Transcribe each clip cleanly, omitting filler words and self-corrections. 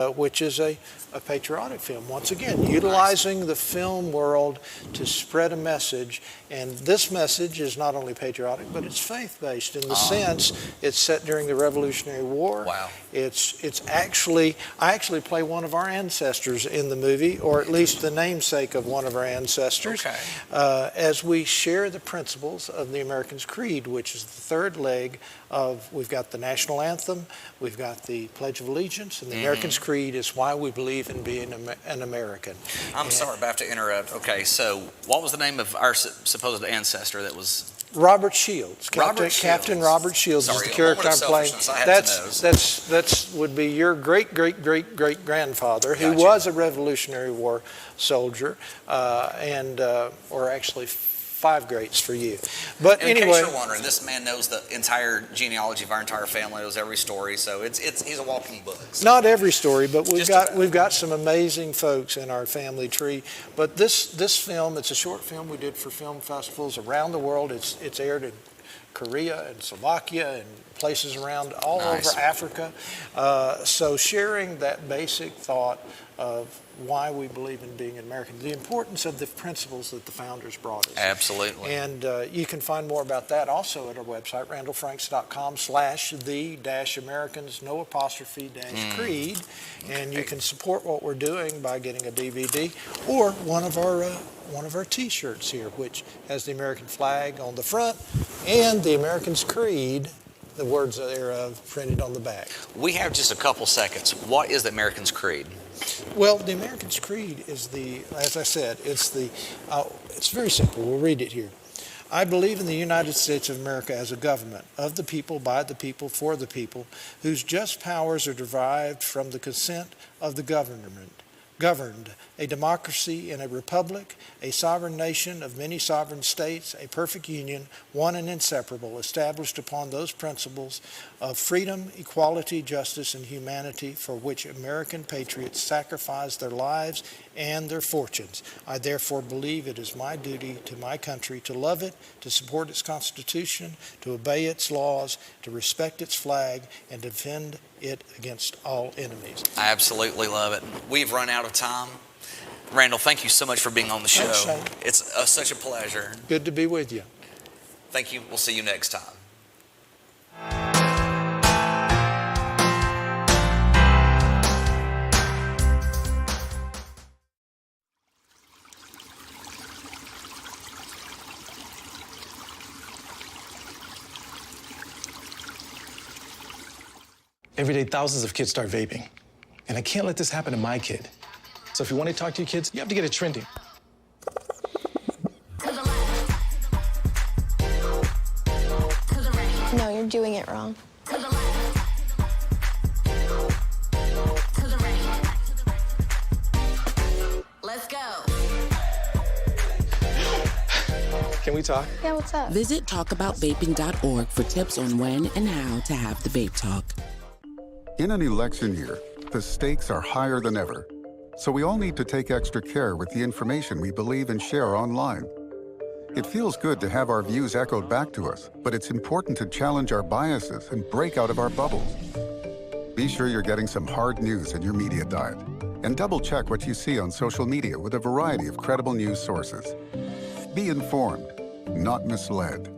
which is a patriotic film. Once again, utilizing the film world to spread a message. And this message is not only patriotic, but it's faith-based in the sense it's set during the Revolutionary War. Wow. It's actually, I actually play one of our ancestors in the movie, or at least the namesake of one of our ancestors, as we share the principles of the American's Creed, which is the third leg of, we've got the national anthem, we've got the Pledge of Allegiance, and the American's Creed is why we believe in being an American. I'm sorry, but I have to interrupt. Okay, so what was the name of our supposed ancestor that was? Robert Shields. Captain Robert Shields is the character I'm playing. That's would be your great-great-great-great-grandfather, who was a Revolutionary War soldier, or actually 5 greats for you. But and anyway, in case you're wondering, this man knows the entire genealogy of our entire family, knows every story, so he's a walking book. So. Not every story, but we've got some amazing folks in our family tree. But this film, it's a short film we did for film festivals around the world. It's aired in Korea and Slovakia and places around all over Africa. So sharing that basic thought of why we believe in being an American, the importance of the principles that the founders brought us. Absolutely. And you can find more about that also at our website, randallfranks.com/the-Americans, no apostrophe -creed. And you can support what we're doing by getting a DVD or one of our T-shirts here, which has the American flag on the front and the American's Creed, the words thereof, printed on the back. We have just a couple seconds. What is the American's Creed? Well, the American's Creed is as I said, it's very simple. We'll read it here. I believe in the United States of America as a government, of the people, by the people, for the people, whose just powers are derived from the consent of the governed, a democracy and a republic, a sovereign nation of many sovereign states, a perfect union, one and inseparable, established upon those principles of freedom, equality, justice, and humanity for which American patriots sacrifice their lives and their fortunes. I therefore believe it is my duty to my country to love it, to support its Constitution, to obey its laws, to respect its flag, and defend it against all enemies. I absolutely love it. We've run out of time. Randall, thank you so much for being on the show. Thanks, Shane. It's such a pleasure. Good to be with you. Thank you. We'll see you next time. Every day, thousands of kids start vaping. And I can't let this happen to my kid. So if you want to talk to your kids, you have to get it trending. No, you're doing it wrong. Let's go. Can we talk? Yeah, what's up? Visit talkaboutvaping.org for tips on when and how to have the vape talk. In an election year, the stakes are higher than ever. So we all need to take extra care with the information we believe and share online. It feels good to have our views echoed back to us, but it's important to challenge our biases and break out of our bubbles. Be sure you're getting some hard news in your media diet, and double-check what you see on social media with a variety of credible news sources. Be informed, not misled.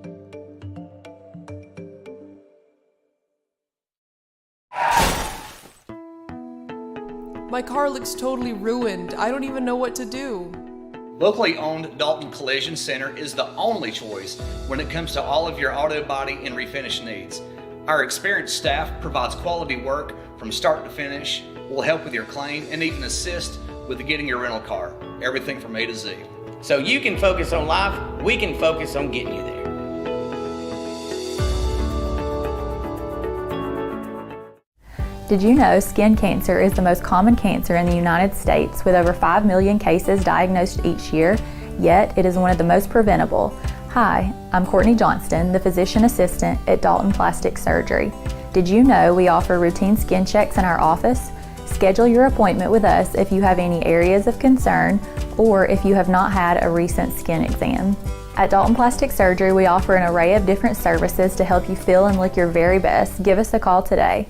My car looks totally ruined. I don't even know what to do. Locally owned Dalton Collision Center is the only choice when it comes to all of your auto body and refinish needs. Our experienced staff provides quality work from start to finish, will help with your claim, and even assist with getting your rental car. Everything from A to Z. So you can focus on life, we can focus on getting you there. Did you know skin cancer is the most common cancer in the United States with over 5 million cases diagnosed each year, yet it is one of the most preventable? Hi, I'm Courtney Johnston, the physician assistant at Dalton Plastic Surgery. Did you know we offer routine skin checks in our office? Schedule your appointment with us if you have any areas of concern or if you have not had a recent skin exam. At Dalton Plastic Surgery, we offer an array of different services to help you feel and look your very best. Give us a call today.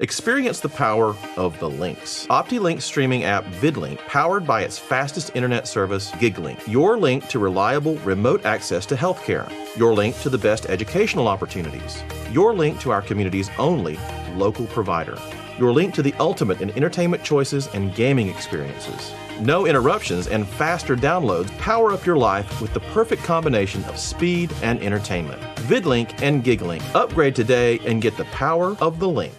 Experience the power of the links. OptiLink's streaming app VidLink, powered by its fastest internet service, GigLink. Your link to reliable remote access to healthcare. Your link to the best educational opportunities. Your link to our community's only local provider. Your link to the ultimate in entertainment choices and gaming experiences. No interruptions and faster downloads power up your life with the perfect combination of speed and entertainment. VidLink and GigLink. Upgrade today and get the power of the link.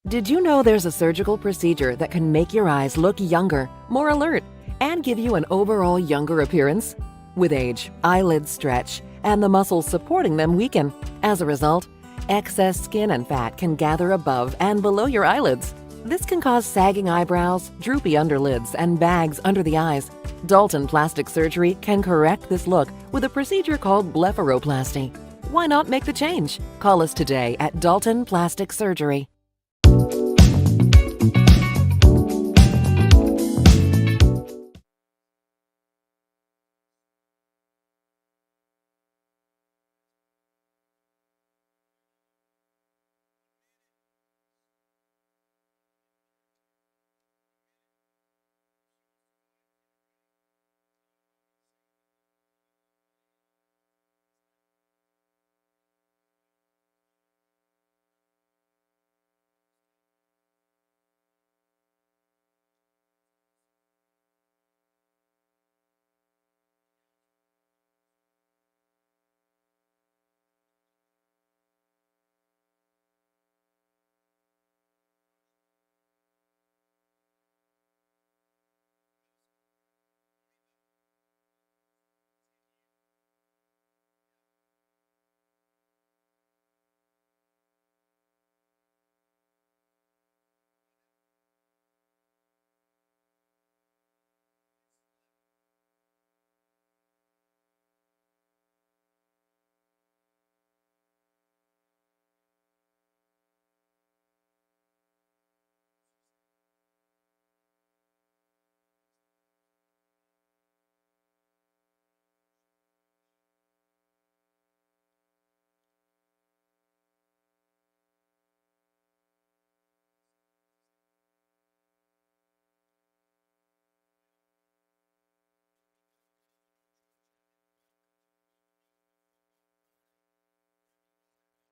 Did you know there's a surgical procedure that can make your eyes look younger, more alert, and give you an overall younger appearance? With age, eyelids stretch, and the muscles supporting them weaken. As a result, excess skin and fat can gather above and below your eyelids. This can cause sagging eyebrows, droopy underlids, and bags under the eyes. Dalton Plastic Surgery can correct this look with a procedure called blepharoplasty. Why not make the change? Call us today at Dalton Plastic Surgery.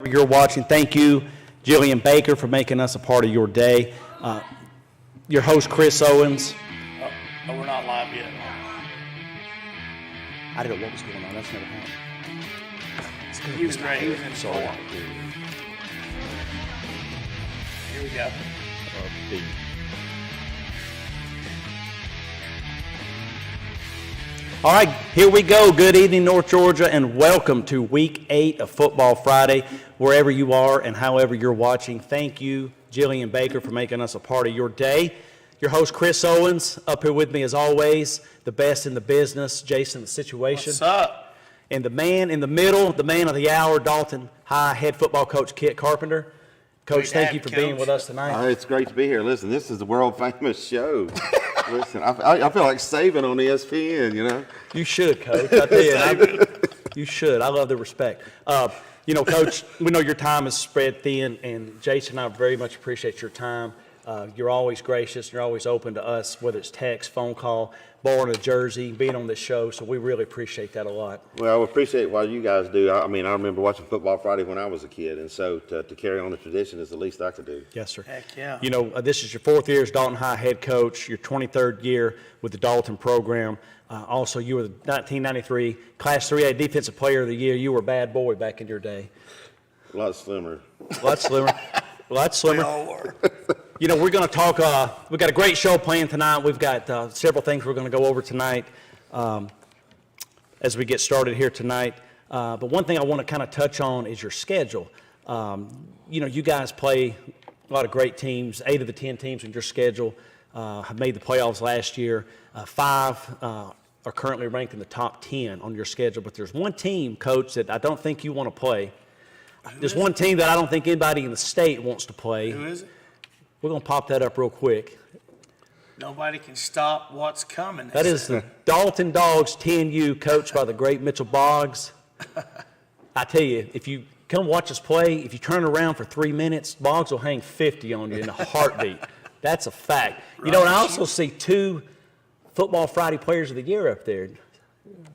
You're watching. Thank you, Jillian Baker, for making us a part of your day. Your host, Chris Owens. Oh, we're not live yet. I didn't know what was going on. That's never happened. He was great. He was in so Here we go. All right, here we go. Good evening, North Georgia, and welcome to Week 8 of Football Friday, wherever you are and however you're watching. Thank you, Jillian Baker, for making us a part of your day. Your host, Chris Owens, up here with me as always, the best in the business, Jason the Situation. What's up? And the man in the middle, the man of the hour, Dalton High head football coach Kit Carpenter. Coach, thank you for being with us tonight. It's great to be here. Listen, this is the world famous show. Listen, I feel like Saban on ESPN, you know. You should, Coach. I tell you, you should. I love the respect. Coach, we know your time is spread thin, and Jason and I very much appreciate your time. You're always gracious, and you're always open to us, whether it's text, phone call, borrowing a jersey, being on this show, so we really appreciate that a lot. Well, I appreciate what you guys do. I mean, I remember watching Football Friday when I was a kid, and so to carry on the tradition is the least I could do. Yes, sir. Heck yeah. You know, this is your 4th year as Dalton High head coach, your 23rd year with the Dalton program. Also, you were the 1993 Class 3A Defensive Player of the Year. You were a bad boy back in your day. A lot slimmer. A lot slimmer. A lot slimmer. We all were. You know, we're going to talk, we've got a great show planned tonight. We've got several things we're going to go over tonight as we get started here tonight. But one thing I want to kind of touch on is your schedule. You guys play a lot of great teams. 8 of the 10 teams in your schedule have made the playoffs last year. 5 are currently ranked in the top 10 on your schedule. But there's one team, Coach, that I don't think you want to play. There's one team that I don't think anybody in the state wants to play. Who is it? We're going to pop that up real quick. Nobody can stop what's coming. That is the Dalton Dogs 10U, coached by the great Mitchell Boggs. I tell you, if you come watch us play. If you turn around for 3 minutes, Boggs will hang 50 on you in a heartbeat. That's a fact. You know, and I also see 2 Football Friday Players of the Year up there,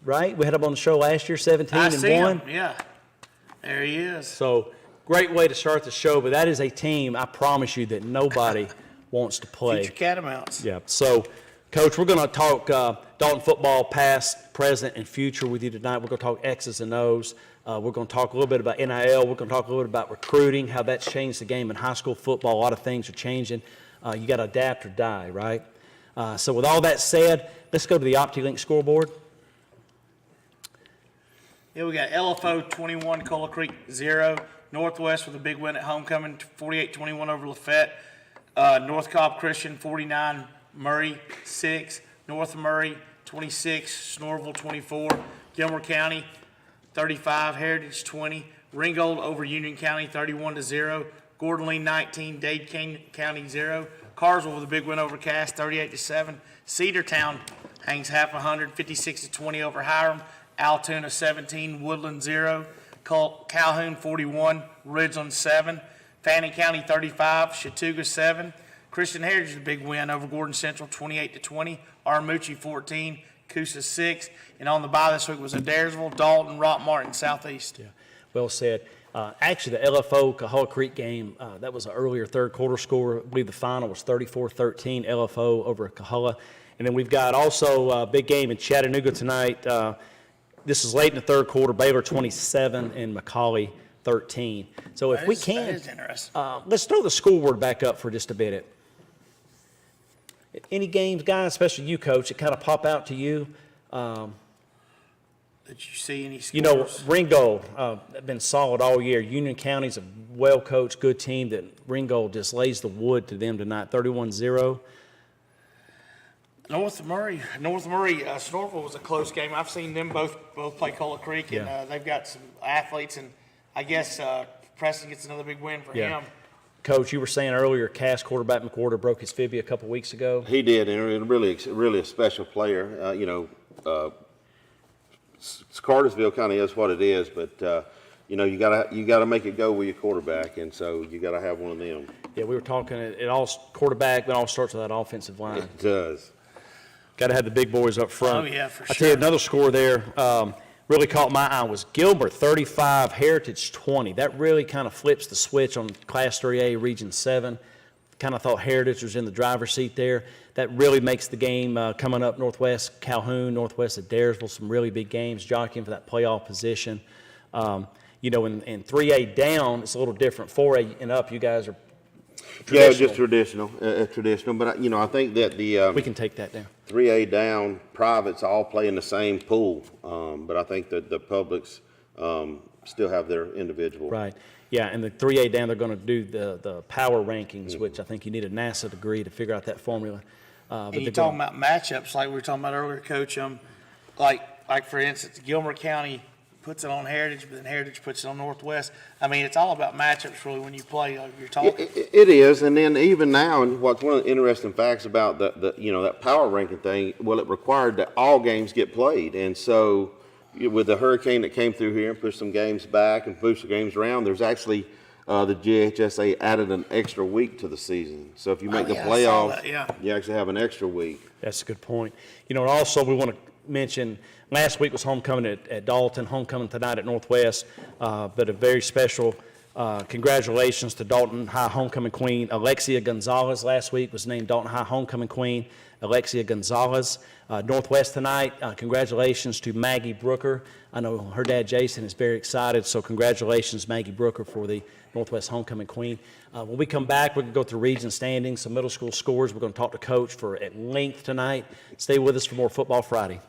right? We had them on the show last year, 17 I and see 1. him. Yeah, there he is. So great way to start the show, but that is a team, I promise you, that nobody wants to play. Future Catamounts. Yeah. So, Coach, we're going to talk Dalton football past, present, and future with you tonight. We're going to talk X's and O's. We're going to talk a little bit about NIL. We're going to talk a little bit about recruiting, how that's changed the game in high school football. A lot of things are changing. You got to adapt or die, right? So with all that said, let's go to the OptiLink scoreboard. Yeah, we got LFO 21, Cola Creek 0. Northwest with a big win at homecoming, 48-21 over Lafette. North Cobb Christian 49, Murray 6. North Murray 26, Snorville 24. Gilmer County 35, Heritage 20. Ringgold over Union County 31-0. Gordon Lee 19, Dade County 0. Carswell with a big win over Cass 38-7. Cedartown hangs half 100, 56-20 over Hiram. Altoona 17, Woodland 0. Calhoun 41, Ridgeland 7. Fannin County 35, Chattooga 7. Christian Heritage a big win over Gordon Central 28-20. Armucci 14, Coosa 6. And on the bye this week was Adairsville, Dalton, Rock Martin, Southeast. Yeah, well said. Actually, the LFO Cahoga Creek game, that was an earlier third quarter score. I believe the final was 34-13, LFO over Cahoga. And then we've got also a big game in Chattanooga tonight. This is late in the third quarter, Baylor 27 and McCauley 13. So if we can, that is interesting. let's throw the scoreboard back up for just a bit. Any games, guys, especially you, Coach, that kind of pop out to you? Did you see any scores? You know, Ringgold have been solid all year. Union County's a well-coached, good team that Ringgold just lays the wood to them tonight, 31-0. North Murray, Snorville was a close game. I've seen them both play Cola Creek, and they've got some athletes, and I guess Preston gets another big win for him. Coach, you were saying earlier, Cass quarterback McWhorter broke his fibia a couple weeks ago. He did, and really a special player. Cartersville kind of is what it is, but you gotta make it go with your quarterback, and so you gotta have one of them. Yeah, we were talking. It all quarterback, but it all starts with that offensive line. It does. Got to have the big boys up front. Oh yeah, for sure. I tell you, another score there really caught my eye was Gilbert 35, Heritage 20. That really kind of flips the switch on Class 3A Region 7. Kind of thought Heritage was in the driver's seat there. That really makes the game coming up Northwest Calhoun, Northwest of Adairsville, some really big games, jockeying for that playoff position. In 3A down, it's a little different. 4A and up, you guys are traditional. Yeah, just traditional. But I think that we can take that down. 3A down, privates all play in the same pool, but I think that the publics still have their individual. Right. Yeah, and the 3A down, they're going to do the power rankings, which I think you need a NASA degree to figure out that formula. And you're talking about matchups like we were talking about earlier, Coach. Like for instance, Gilmer County puts it on Heritage, but then Heritage puts it on Northwest. I mean, it's all about matchups really when you play. Like you're talking. It is, and then even now, and what's one of the interesting facts about that power ranking thing? Well, it required that all games get played, and so with the hurricane that came through here and pushed some games back and pushed the games around, there's actually the GHSA added an extra week to the season. So if you make the playoffs, you actually have an extra week. That's a good point. And also we want to mention, last week was homecoming at Dalton, homecoming tonight at Northwest, but a very special congratulations to Dalton High homecoming queen. Alexia Gonzalez last week was named Dalton High homecoming queen. Alexia Gonzalez. Northwest tonight, congratulations to Maggie Brooker. I know her dad Jason is very excited, so congratulations Maggie Brooker for the Northwest homecoming queen. When we come back, we're going to go through region standings, some middle school scores. We're going to talk to Coach at length tonight. Stay with us for more Football Friday.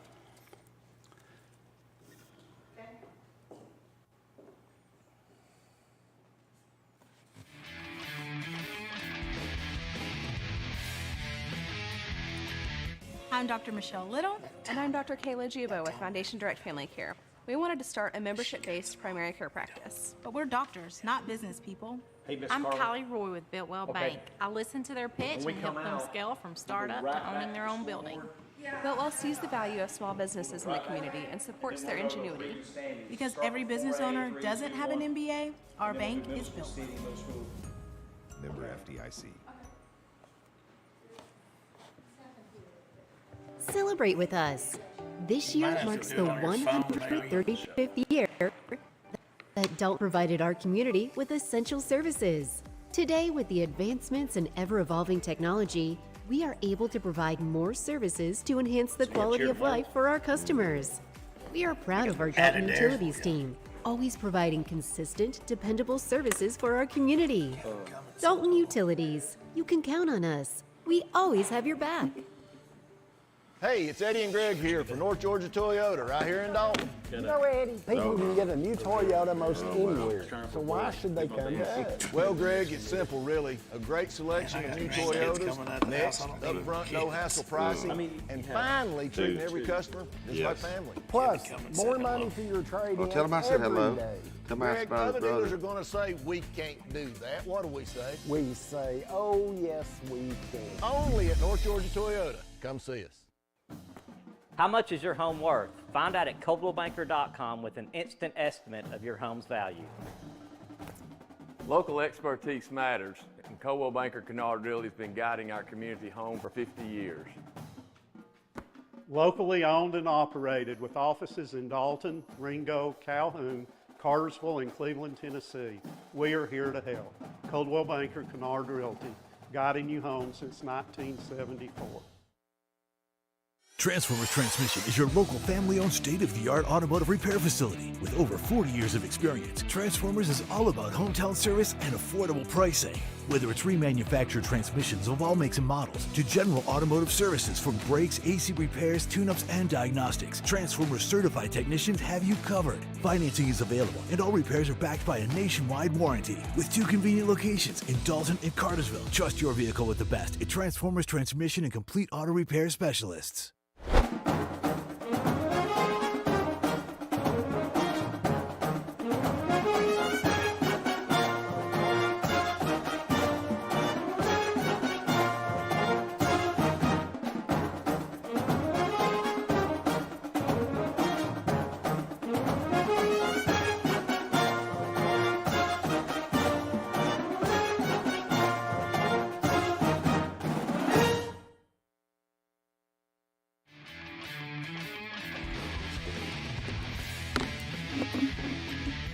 I'm Dr. Michelle Little. And I'm Dr. Kayla Giubo with Foundation Direct Family Care. We wanted to start a membership-based primary care practice. But we're doctors, not business people. Hey, Ms. I'm Carla. Kylie Roy with Builtwell Okay. Bank. I listen to their pitch When we and help come them out, scale from startup right to owning back their to own school building. board. Builtwell sees the value of small businesses in the community and supports their ingenuity. Because every business owner doesn't have an MBA, our bank is built. Member FDIC. Celebrate with us. This year marks the 135th year that Dalton provided our community with essential services. Today, with the advancements in ever-evolving technology, we are able to provide more services to enhance the quality of life for our customers. We are proud of our Dalton Utilities team, always providing consistent, dependable services for our community. Dalton Utilities, you can count on us. We always have your back. Hey, it's Eddie and Greg here for North Georgia Toyota right here in Dalton. You know, Eddie, people can get a new Toyota most anywhere, so why should they come to us? Well, Greg, it's simple, really. A great selection of new Toyotas, next, upfront, no hassle pricing, and finally treating every customer just like family. Plus, more money for your trade-in Well, tell them I said hello. every day. Tell them I asked Greg, about other his dealers are brother. going to say we can't do that. What do we say? We say, oh yes, we can. Only at North Georgia Toyota. Come see us. How much is your home worth? Find out at ColdwellBanker.com with an instant estimate of your home's value. Local expertise matters, and Coldwell Banker Kennard Realty has been guiding our community home for 50 years. Locally owned and operated with offices in Dalton, Ringo, Calhoun, Cartersville, and Cleveland, Tennessee. We are here to help. Coldwell Banker Kennard Realty, guiding you home since 1974. Transformers Transmission is your local family-owned state-of-the-art automotive repair facility. With over 40 years of experience, Transformers is all about hometown service and affordable pricing. Whether it's remanufactured transmissions of all makes and models to general automotive services from brakes, AC repairs, tune-ups, and diagnostics, Transformers certified technicians have you covered. Financing is available, and all repairs are backed by a nationwide warranty. With 2 convenient locations in Dalton and Cartersville, trust your vehicle with the best at Transformers Transmission and Complete Auto Repair Specialists.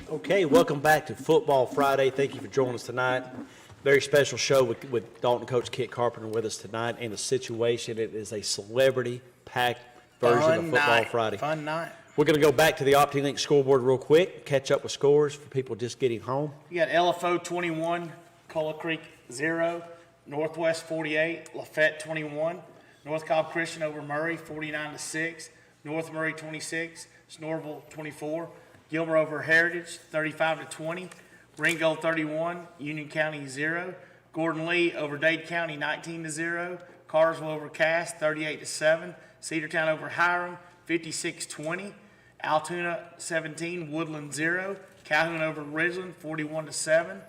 Okay, welcome back to Football Friday. Thank you for joining us tonight. Very special show with Dalton coach Kit Carpenter with us tonight. And the situation, it is a celebrity-packed version of Football Friday. Fun night. We're going to go back to the OptiLink scoreboard real quick, catch up with scores for people just getting home. You got LFO 21, Cola Creek 0, Northwest 48, Lafette 21, North Cobb Christian over Murray 49-6, North Murray 26, Snorville 24, Gilmer over Heritage 35-20, Ringo 31, Union County 0, Gordon Lee over Dade County 19-0, Cartersville over Cass 38-7, Cedartown over Hiram 56-20, Altoona 17, Woodland 0, Calhoun over Ridgeland 41-7,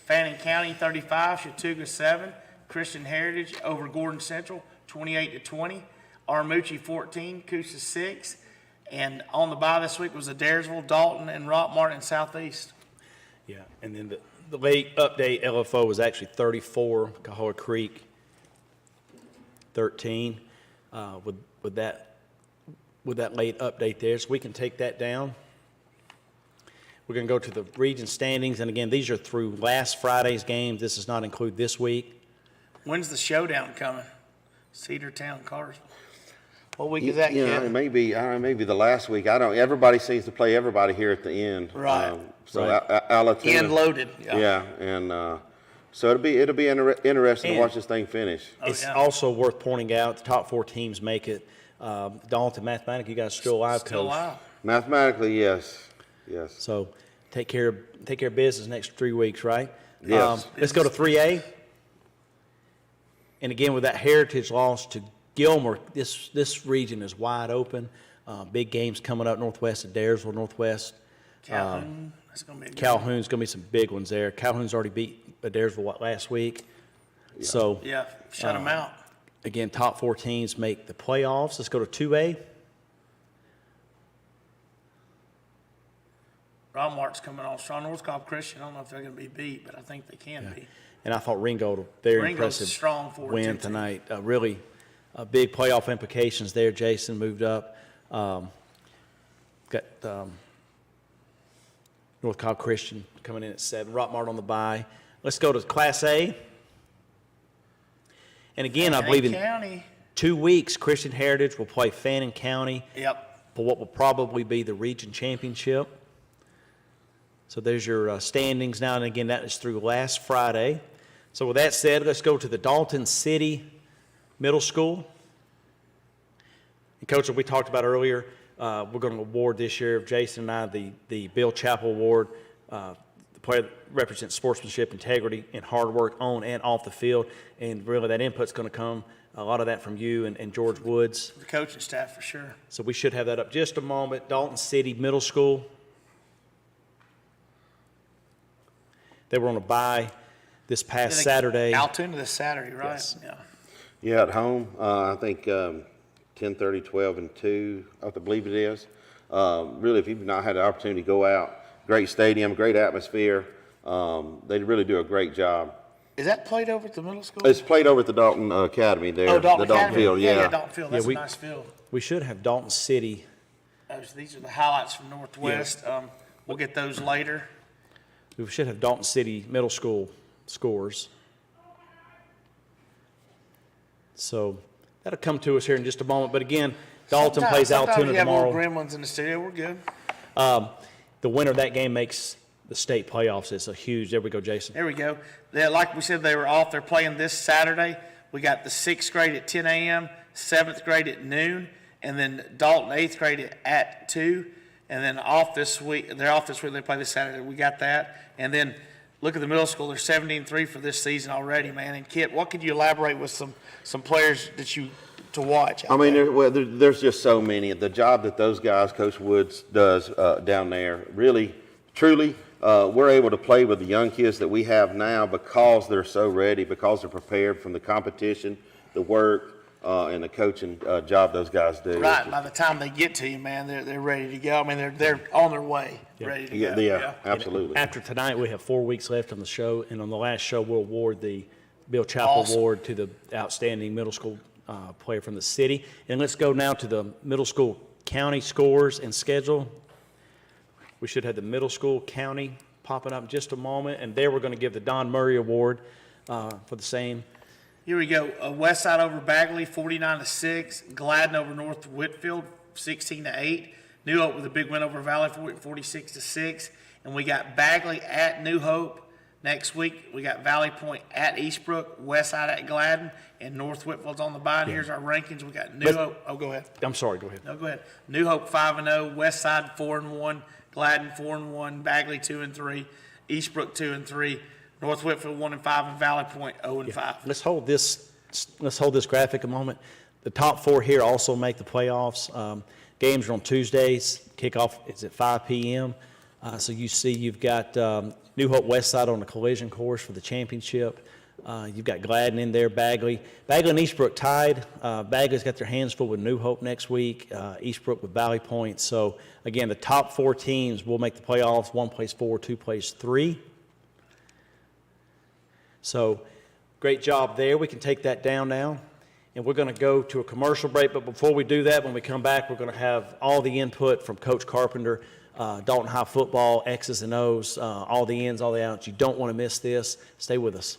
Fannin County 35, Chattooga 7, Christian Heritage over Gordon Central 28-20, Armucci 14, Coosa 6, and on the bye this week was Adairsville, Dalton, and Rock Martin Southeast. Yeah, and then the late update, LFO was actually 34, Cahoga Creek 13 with that late update there. So we can take that down. We're going to go to the region standings, and again, these are through last Friday's games. This does not include this week. When's the showdown coming? Cedartown, Cartersville. What week is that, that, Kevin? Kevin? Maybe the last week. Everybody seems to play everybody here at the end. Right. Alatoona. End loaded. Yeah, and so it'll be interesting to watch this thing finish. It's also worth pointing out the top 4 teams make it. Dalton, mathematically, you guys still alive, Still Coach. alive. Mathematically, yes. So take care of business next 3 weeks, right? Yes. Let's go to 3A. And again, with that Heritage loss to Gilmer, this region is wide open. Big games coming up northwest of Adairsville, Northwest. Calhoun. That's going to be a good Calhoun's going to be some big ones there. Calhoun's already beat Adairsville last week. Yeah. So Yeah, shut them out. Again, top 4 teams make the playoffs. Let's go to 2A. Walmart's coming off strong. North Cobb Christian, I don't know if they're going to be beat, but I think they can be. And I thought Ringgold, very Ringgold's impressive strong for win tonight. Really big playoff implications there. Jason moved up. Got North Cobb Christian coming in at 7. Rockmart on the bye. Let's go to Class A. And again, I believe in 2 weeks, Christian Heritage will play Fannin County for what will probably be the region championship. So there's your standings now. And again, that is through last Friday. So with that said, let's go to the Dalton City Middle School. And Coach, we talked about earlier, we're going to award this year, Jason and I, the Bill Chappell Award. The player that represents sportsmanship, integrity, and hard work on and off the field. And really that input's going to come, a lot of that from you and George Woods. The coaching staff for sure. So we should have that up just a moment. Dalton City Middle School. They were on a bye this past Saturday. Altoona this Saturday, right? Yes. Yeah. Yeah, at home, I think 10:30, 12, and 2, I believe it is. Really, if you've not had the opportunity to go out, great stadium, great atmosphere. They really do a great job. Is that played over at the middle school? It's played over at the Dalton Academy there. Oh, Dalton the Dalton Academy. Field, Yeah, Dalton Field. That's a nice field. We should have Dalton City. These are the highlights from Northwest. We'll get those later. We should have Dalton City Middle School scores. So that'll come to us here in just a moment. But again, Dalton plays Altoona tomorrow. Sometimes we have little gremlins in the studio. We're good. The winner of that game makes the state playoffs. It's a huge. There we go, Jason. There we go. Like we said, they were off. They're playing this Saturday. We got the 6th grade at 10 a.m., 7th grade at noon, and then Dalton 8th grade at 2. And then off this week. They're off this week. They play this Saturday. We got that. And then look at the middle school. They're 17-3 for this season already, man. And Kit, what could you elaborate with some players that you to watch? I mean, there's just so many. The job that those guys, Coach Woods, does down there, really, truly, we're able to play with the young kids that we have now because they're so ready, because they're prepared from the competition, the work, and the coaching job those guys do. Right. By the time they get to you, man, they're ready to go. I mean, they're on their way, ready to go. Yeah, absolutely. And after tonight, we have 4 weeks left on the show, and on the last show, we'll award the Bill Chappell Award to the outstanding middle school player from the city. And let's go now to the middle school county scores and schedule. We should have the middle school county popping up in just a moment, and there we're going to give the Don Murray Award for the same. Here we go. Westside over Bagley, 49-6. Gladden over North Whitfield, 16-8. New Hope with a big win over Valley, 46-6. And we got Bagley at New Hope. Next week, we got Valley Point at Eastbrook, Westside at Gladden, and North Whitfield's on the bye. And here's our rankings. We got New Hope. Oh, go ahead. I'm sorry. Go ahead. No, go ahead. New Hope 5-0, Westside 4-1, Gladden 4-1, Bagley 2-3, Eastbrook 2-3. North Whitfield 1-5, and Valley Point 0-5. Let's hold this graphic a moment. The top 4 here also make the playoffs. Games are on Tuesdays. Kickoff is at 5 p.m. So you see you've got New Hope Westside on the collision course for the championship. You've got Gladden in there, Bagley. Bagley and Eastbrook tied. Bagley's got their hands full with New Hope next week. Eastbrook with Valley Point. So, again, the top 4 teams will make the playoffs. 1 plays 4, 2 plays 3. So, great job there. We can take that down now. And we're going to go to a commercial break. But before we do that, when we come back, we're going to have all the input from Coach Carpenter, Dalton High football, X's and O's, all the ins, all the outs. You don't want to miss this. Stay with us.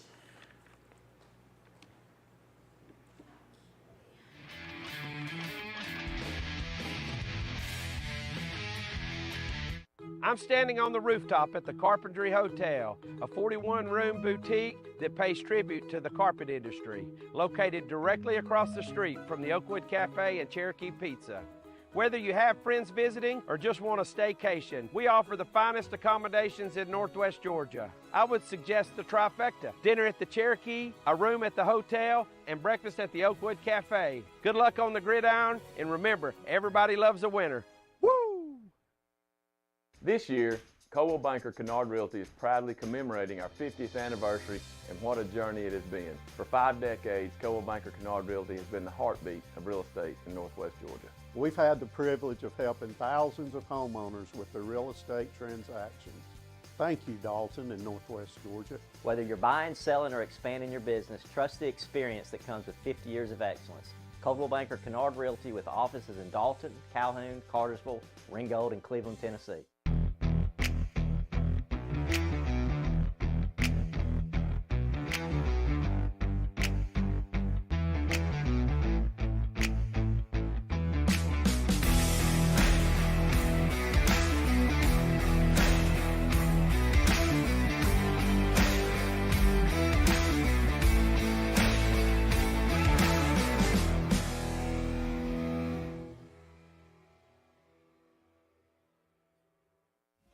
I'm standing on the rooftop at the Carpentry Hotel, a 41-room boutique that pays tribute to the carpet industry, located directly across the street from the Oakwood Cafe and Cherokee Pizza. Whether you have friends visiting or just want a staycation, we offer the finest accommodations in Northwest Georgia. I would suggest the trifecta: dinner at the Cherokee, a room at the hotel, and breakfast at the Oakwood Cafe. Good luck on the gridiron, and remember, everybody loves a winner. This year, Coldwell Banker Kennard Realty is proudly commemorating our 50th anniversary, and what a journey it has been. For 5 decades, Coldwell Banker Kennard Realty has been the heartbeat of real estate in Northwest Georgia. We've had the privilege of helping thousands of homeowners with their real estate transactions. Thank you, Dalton and Northwest Georgia. Whether you're buying, selling, or expanding your business, trust the experience that comes with 50 years of excellence. Coldwell Banker Kennard Realty with offices in Dalton, Calhoun, Cartersville, Ringgold, and Cleveland, Tennessee.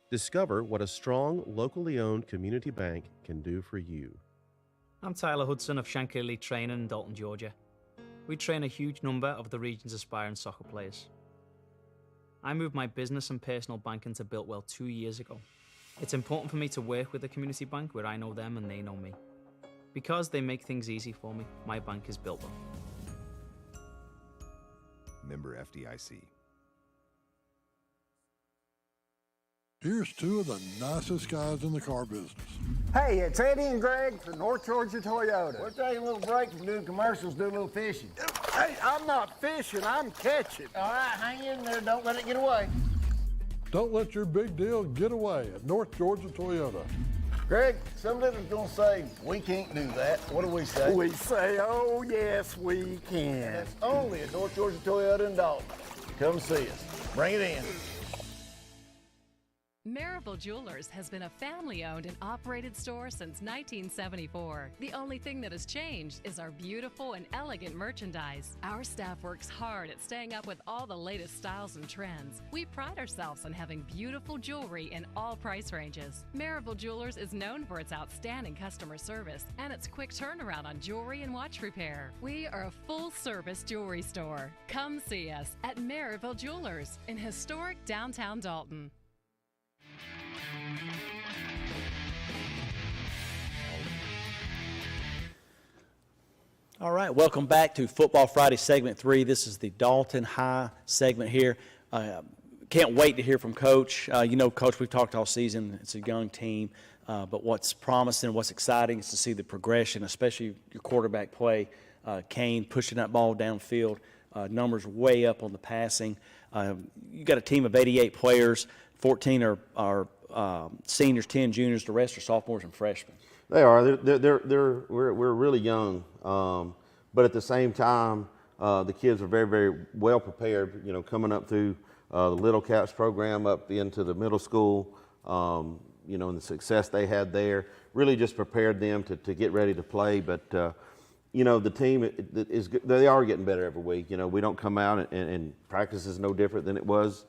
Discover what a strong, locally owned community bank can do for you. I'm Tyler Hudson of Shankley Elite Training in Dalton, Georgia. We train a huge number of the region's aspiring soccer players. I moved my business and personal banking to Builtwell 2 years ago. It's important for me to work with a community bank where I know them and they know me. Because they make things easy for me, my bank is Builtwell. Member FDIC. Here's two of the nicest guys in the car business. Hey, it's Eddie and Greg from North Georgia Toyota. We'll take a little break from doing commercials, do a little fishing. Hey, I'm not fishing, I'm catching. All right, hang in there, don't let it get away. Don't let your big deal get away at North Georgia Toyota. Greg, somebody's gonna say, we can't do that. What do we say? We say, oh yes, we can. And that's only at North Georgia Toyota in Dalton. Come see us. Bring it in. Maryville Jewelers has been a family-owned and operated store since 1974. The only thing that has changed is our beautiful and elegant merchandise. Our staff works hard at staying up with all the latest styles and trends. We pride ourselves on having beautiful jewelry in all price ranges. Maryville Jewelers is known for its outstanding customer service and its quick turnaround on jewelry and watch repair. We are a full-service jewelry store. Come see us at Maryville Jewelers in historic downtown Dalton. All right, welcome back to Football Friday segment 3. This is the Dalton High segment here. Can't wait to hear from Coach. Coach, we've talked all season. It's a young team, but what's promising, what's exciting is to see the progression, especially your quarterback play. Kane pushing that ball downfield, numbers way up on the passing. You got a team of 88 players. 14 are seniors, 10 juniors. The rest are sophomores and freshmen. They are. We're really young, but at the same time, the kids are very, very well prepared. Coming up through the Little Caps program up into the middle school, and the success they had there really just prepared them to get ready to play. But the team they are getting better every week. We don't come out and practice is no different than it was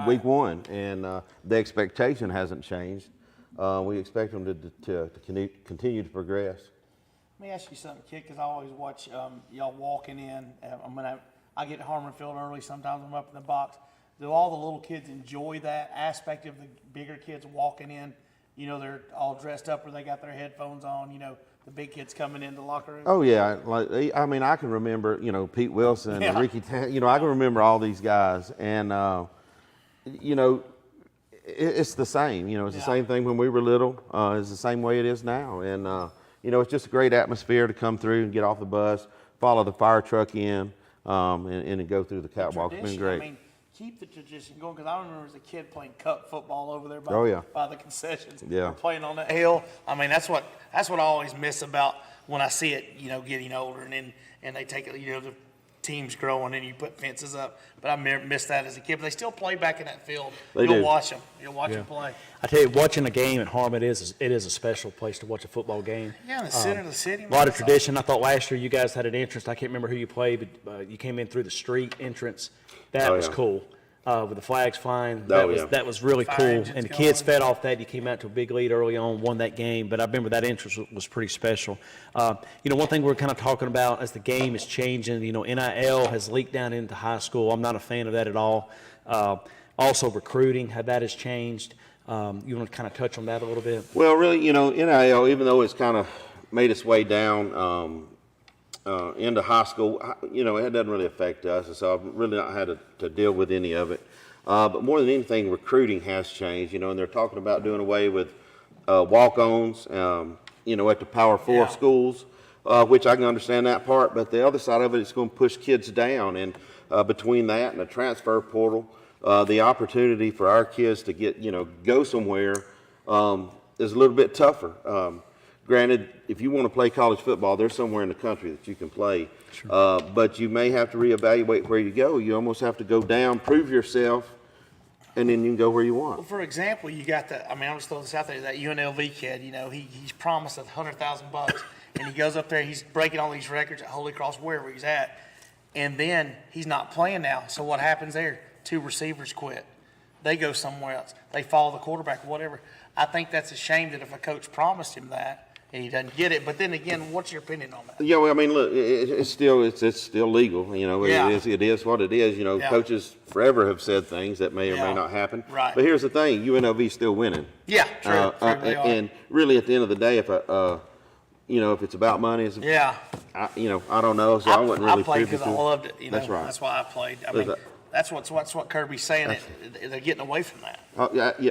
week one, and the expectation hasn't changed. We expect them to continue to progress. Let me ask you something, kid, because I always watch y'all walking in. I get to Harmon Field early. Sometimes I'm up in the box. Do all the little kids enjoy that aspect of the bigger kids walking in? They're all dressed up or they got their headphones on. The big kids coming into the locker room. Oh yeah, I can remember Pete Wilson and Ricky. I can remember all these guys, and it's the same. It's the same thing when we were little. It's the same way it is now, and it's just a great atmosphere to come through and get off the bus, follow the fire truck in, and go through the catwalk. It's been great. Keep the tradition going, because I remember as a kid playing cup football over there by the concessions. Yeah. We're playing on the hill. That's what I always miss about when I see it. Getting older, and they take it. The teams growing and you put fences up. But I missed that as a kid. But they still play back in that field. You'll watch them. You'll watch them play. I tell you, watching a game at Harmon it is a special place to watch a football game. Yeah, in the center of the city. A lot of tradition. I thought last year you guys had an entrance. I can't remember who you played, but you came in through the street entrance. That was cool. With the flags flying, that was really cool. And the kids fed off that. You came out to a big lead early on, won that game. But I remember that entrance was pretty special. One thing we're kind of talking about as the game is changing, NIL has leaked down into high school. I'm not a fan of that at all. Also recruiting, how that has changed. You want to kind of touch on that a little bit? Well, really, NIL, even though it's kind of made its way down into high school, it doesn't really affect us, and so I've really not had to deal with any of it. But more than anything, recruiting has changed, and they're talking about doing away with walk-ons, at the Power 4 schools, which I can understand that part, but the other side of it is going to push kids down, and between that and the transfer portal, the opportunity for our kids to get, go somewhere is a little bit tougher. Granted, if you want to play college football, there's somewhere in the country that you can play, but you may have to reevaluate where you go. You almost have to go down, prove yourself, and then you can go where you want. Well, for example, you got I'm just throwing this out there, that UNLV kid, he's promised $100,000, and he goes up there, he's breaking all these records at Holy Cross, wherever he's at, and then he's not playing now. So what happens there? 2 receivers quit. They go somewhere else. They follow the quarterback or whatever. I think that's a shame that if a coach promised him that and he doesn't get it. But then again, what's your opinion on that? Yeah, well, I mean, look, it's still legal. It is what it is. Coaches forever have said things that may or may not happen. Right. But here's the thing: UNLV's still winning. Yeah, true. And really, at the end of the day, if if it's about money, I don't know. So I wouldn't really. I played because I loved it. That's right. That's why I played. I mean, that's what Kirby's saying. They're getting away from that.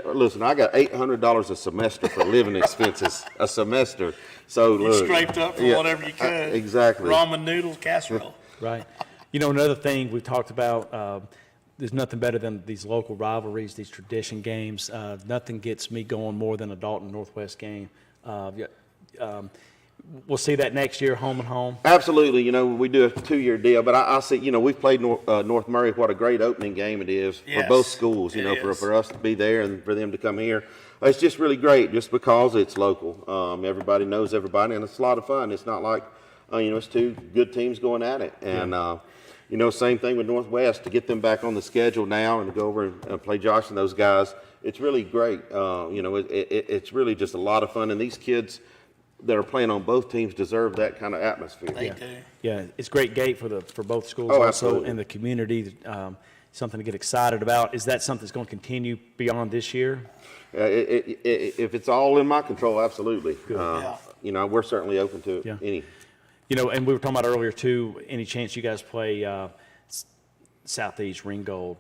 Listen, I got $800 a semester for living expenses a semester. So you scraped up for whatever you could. Exactly. Ramen noodles, casserole. Right. Another thing we talked about. There's nothing better than these local rivalries, these tradition games. Nothing gets me going more than a Dalton Northwest game. We'll see that next year, home and home. Absolutely. We do a 2-year deal, but I see, we've played North Murray. What a great opening game it is for both schools, for us to be there and for them to come here. It's just really great just because it's local. Everybody knows everybody, and it's a lot of fun. It's not like, it's 2 good teams going at it. And, same thing with Northwest, to get them back on the schedule now and to go over and play Josh and those guys. It's really great. It's really just a lot of fun. And these kids that are playing on both teams deserve that kind of atmosphere. They do. Yeah, it's a great gate for both schools also absolutely. And the community. Something to get excited about. Is that something that's going to continue beyond this year? If it's all in my control, absolutely. We're certainly open to any. And we were talking about earlier too. Any chance you guys play Southeast, Ringgold?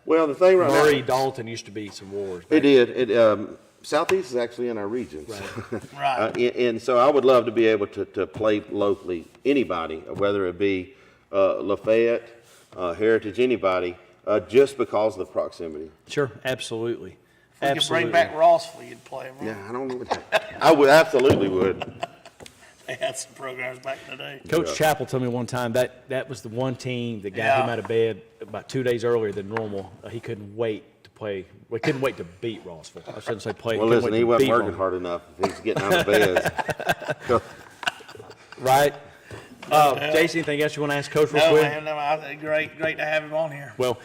Well, the thing right now, Murray, Dalton used to be some wars. It did. Southeast is actually in our region. Right. And so I would love to be able to play locally, anybody, whether it be Lafayette, Heritage, anybody, just because of the proximity. Sure, absolutely. If we could bring back Rossville, you'd play them. Yeah, I don't know. I would absolutely would. They had some programs back in the day. Coach Chappell told me one time that was the one team that got him out of bed about 2 days earlier than normal. He couldn't wait to play. Well, he couldn't wait to beat Rossville. I shouldn't say play. Well, listen, he wasn't working hard enough. If he's getting out of bed. Right. Jason, anything else you want to ask Coach real quick? No, great to have him on here. Well,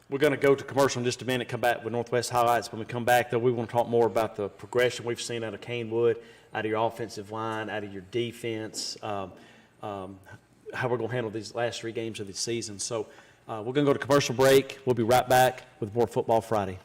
we're going to go to commercial in just a minute, come back with Northwest highlights. When we come back, though, we want to talk more about the progression we've seen out of Canewood, out of your offensive line, out of your defense, how we're going to handle these last 3 games of the season. So we're going to go to commercial break. We'll be right back with more Football Friday.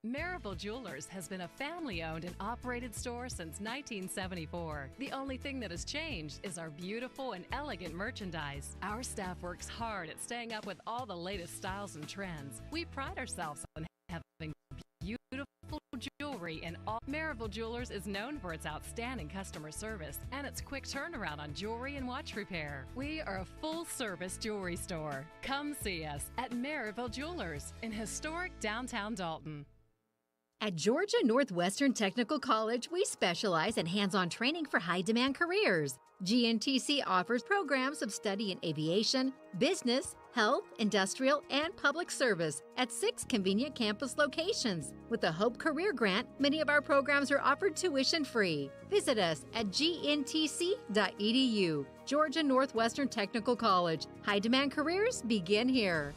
Maryville Jewelers has been a family-owned and operated store since 1974. The only thing that has changed is our beautiful and elegant merchandise. Our staff works hard at staying up with all the latest styles and trends. We pride ourselves on having beautiful jewelry in all. Maryville Jewelers is known for its outstanding customer service and its quick turnaround on jewelry and watch repair. We are a full-service jewelry store. Come see us at Maryville Jewelers in historic downtown Dalton. At Georgia Northwestern Technical College, we specialize in hands-on training for high-demand careers. GNTC offers programs of study in aviation, business, health, industrial, and public service at 6 convenient campus locations. With the Hope Career Grant, many of our programs are offered tuition-free. Visit us at gntc.edu. Georgia Northwestern Technical College. High-demand careers begin here.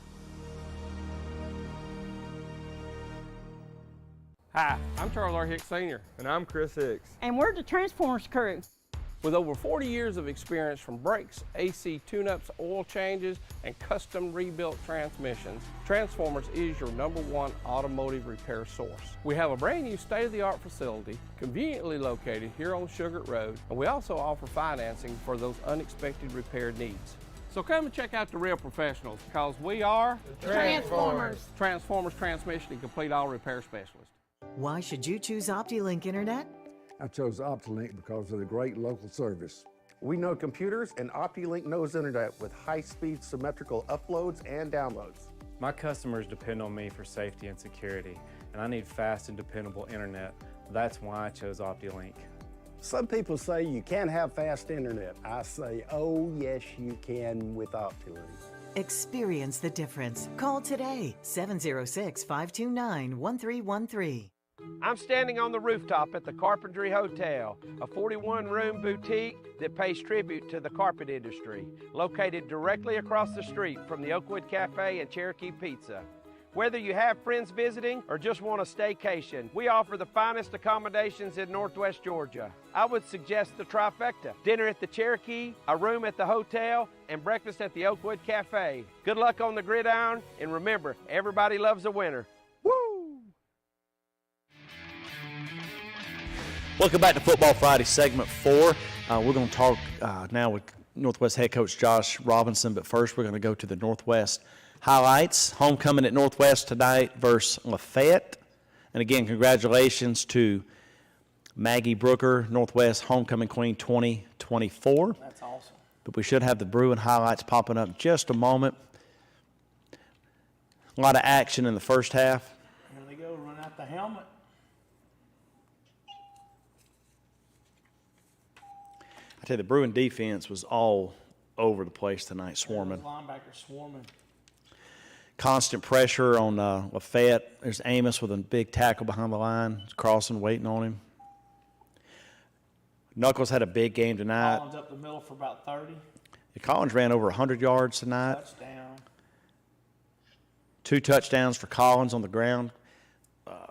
Hi, I'm Charles R. Hicks Sr. And I'm Chris Hicks. And we're the Transformers crew. With over 40 years of experience from brakes, AC tune-ups, oil changes, and custom rebuilt transmissions, Transformers is your #1 automotive repair source. We have a brand new state-of-the-art facility conveniently located here on Sugar Road, and we also offer financing for those unexpected repair needs. So come and check out the real professionals, because we are Transformers. Transformers Transmission and Complete Auto Repair Specialists. Why should you choose OptiLink Internet? I chose OptiLink because of the great local service. We know computers, and OptiLink knows internet with high-speed symmetrical uploads and downloads. My customers depend on me for safety and security, and I need fast and dependable internet. That's why I chose OptiLink. Some people say you can't have fast internet. I say, oh yes you can with OptiLink. Experience the difference. Call today, 706-529-1313. I'm standing on the rooftop at the Carpentry Hotel, a 41-room boutique that pays tribute to the carpet industry, located directly across the street from the Oakwood Cafe and Cherokee Pizza. Whether you have friends visiting or just want a staycation, we offer the finest accommodations in Northwest Georgia. I would suggest the trifecta: dinner at the Cherokee, a room at the hotel, and breakfast at the Oakwood Cafe. Good luck on the gridiron, and remember, everybody loves a winner. Welcome back to Football Friday, segment 4. We're going to talk now with Northwest head coach Josh Robinson, but first we're going to go to the Northwest highlights. Homecoming at Northwest tonight versus Lafayette. And again, congratulations to Maggie Brooker, Northwest Homecoming Queen 2024. That's awesome. But we should have the Bruin highlights popping up in just a moment. A lot of action in the first half. Here they go, run out the helmet. I tell you, the Bruin defense was all over the place tonight, swarming. Linebackers swarming. Constant pressure on Lafayette. There's Amos with a big tackle behind the line. Crossing, waiting on him. Knuckles had a big game tonight. Collins up the middle for about 30. Collins ran over 100 yards tonight. Touchdown. 2 touchdowns for Collins on the ground.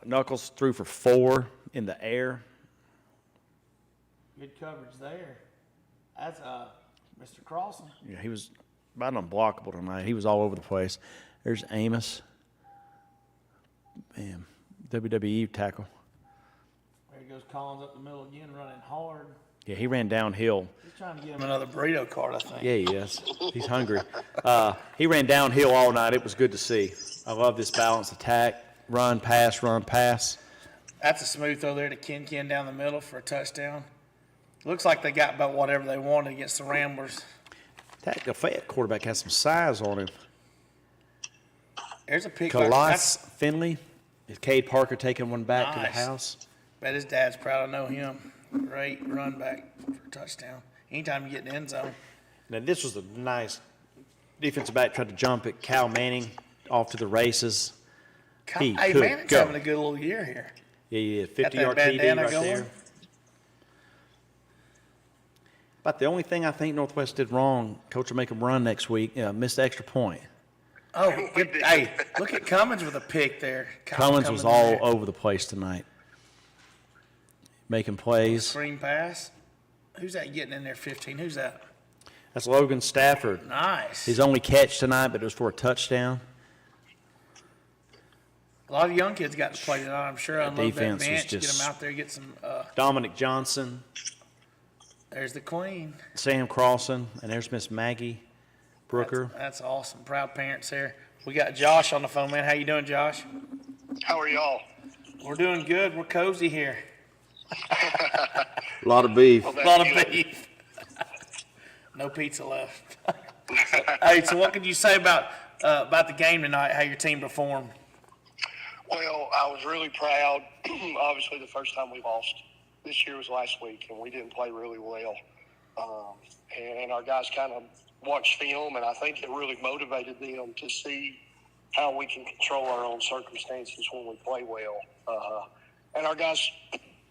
Knuckles threw for 4 in the air. Good coverage there. That's Mr. Crossan. Yeah, he was about unblockable tonight. He was all over the place. There's Amos. Man, WWE tackle. There goes Collins up the middle again, running hard. Yeah, he ran downhill. He's trying to get him another burrito card, I think. Yeah, he is. He's hungry. He ran downhill all night. It was good to see. I love this balanced attack. Run, pass, run, pass. That's a smooth throw there to Ken down the middle for a touchdown. Looks like they got about whatever they wanted against the Ramblers. That Lafayette quarterback has some size on him. There's a pick. Colossus Finley. Is Cade Parker taking one back to the house? Bet his dad's proud to know him. Great run back for a touchdown. Anytime you get in the end zone. Now, this was a nice defensive back, tried to jump at Cal Manning off to the races. Hey, Manning's having a good little year here. Yeah, 50-yard TD right there. About the only thing I think Northwest did wrong, coach will make them run next week, missed the extra point. Oh, good. Hey, look at Cummins with a pick there. Cummins was all over the place tonight. Making plays. Screen pass. Who's that getting in there, 15? Who's that? That's Logan Stafford. Nice. His only catch tonight, but it was for a touchdown. A lot of young kids got to play tonight, I'm sure. Unload that bench, get them out there, get some. Dominic Johnson. There's the queen. Sam Crossan, and there's Miss Maggie Brooker. That's awesome. Proud parents here. We got Josh on the phone, man. How you doing, Josh? How are y'all? We're doing good. We're cozy here. A lot of beef. A lot of beef. No pizza left. Hey, so what could you say about the game tonight, how your team performed? Well, I was really proud. Obviously, the first time we lost this year was last week, and we didn't play really well. And our guys kind of watched film, and I think it really motivated them to see how we can control our own circumstances when we play well. And our guys,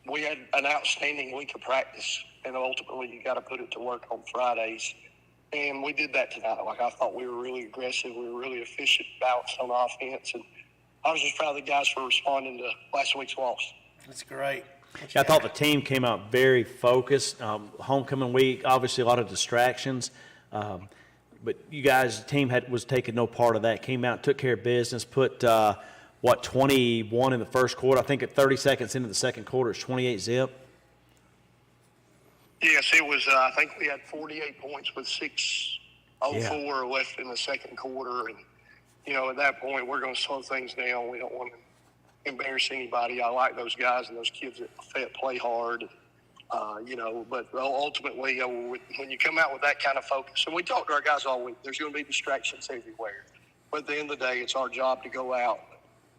we had an outstanding week of practice, and ultimately you got to put it to work on Fridays. And we did that tonight. Like, I thought we were really aggressive. We were really efficient, balanced on offense, and I was just proud of the guys for responding to last week's loss. That's great. Yeah, I thought the team came out very focused. Homecoming week, obviously a lot of distractions. But you guys, the team was taking no part of that. Came out, took care of business, put, 21 in the first quarter. I think at 30 seconds into the second quarter, it's 28-zip. Yes, it was. I think we had 48 points with 6:04 left in the second quarter. And, at that point, we're going to slow things down. We don't want to embarrass anybody. I like those guys and those kids that play hard. But ultimately, when you come out with that kind of focus, and we talk to our guys all week, there's going to be distractions everywhere. But at the end of the day, it's our job to go out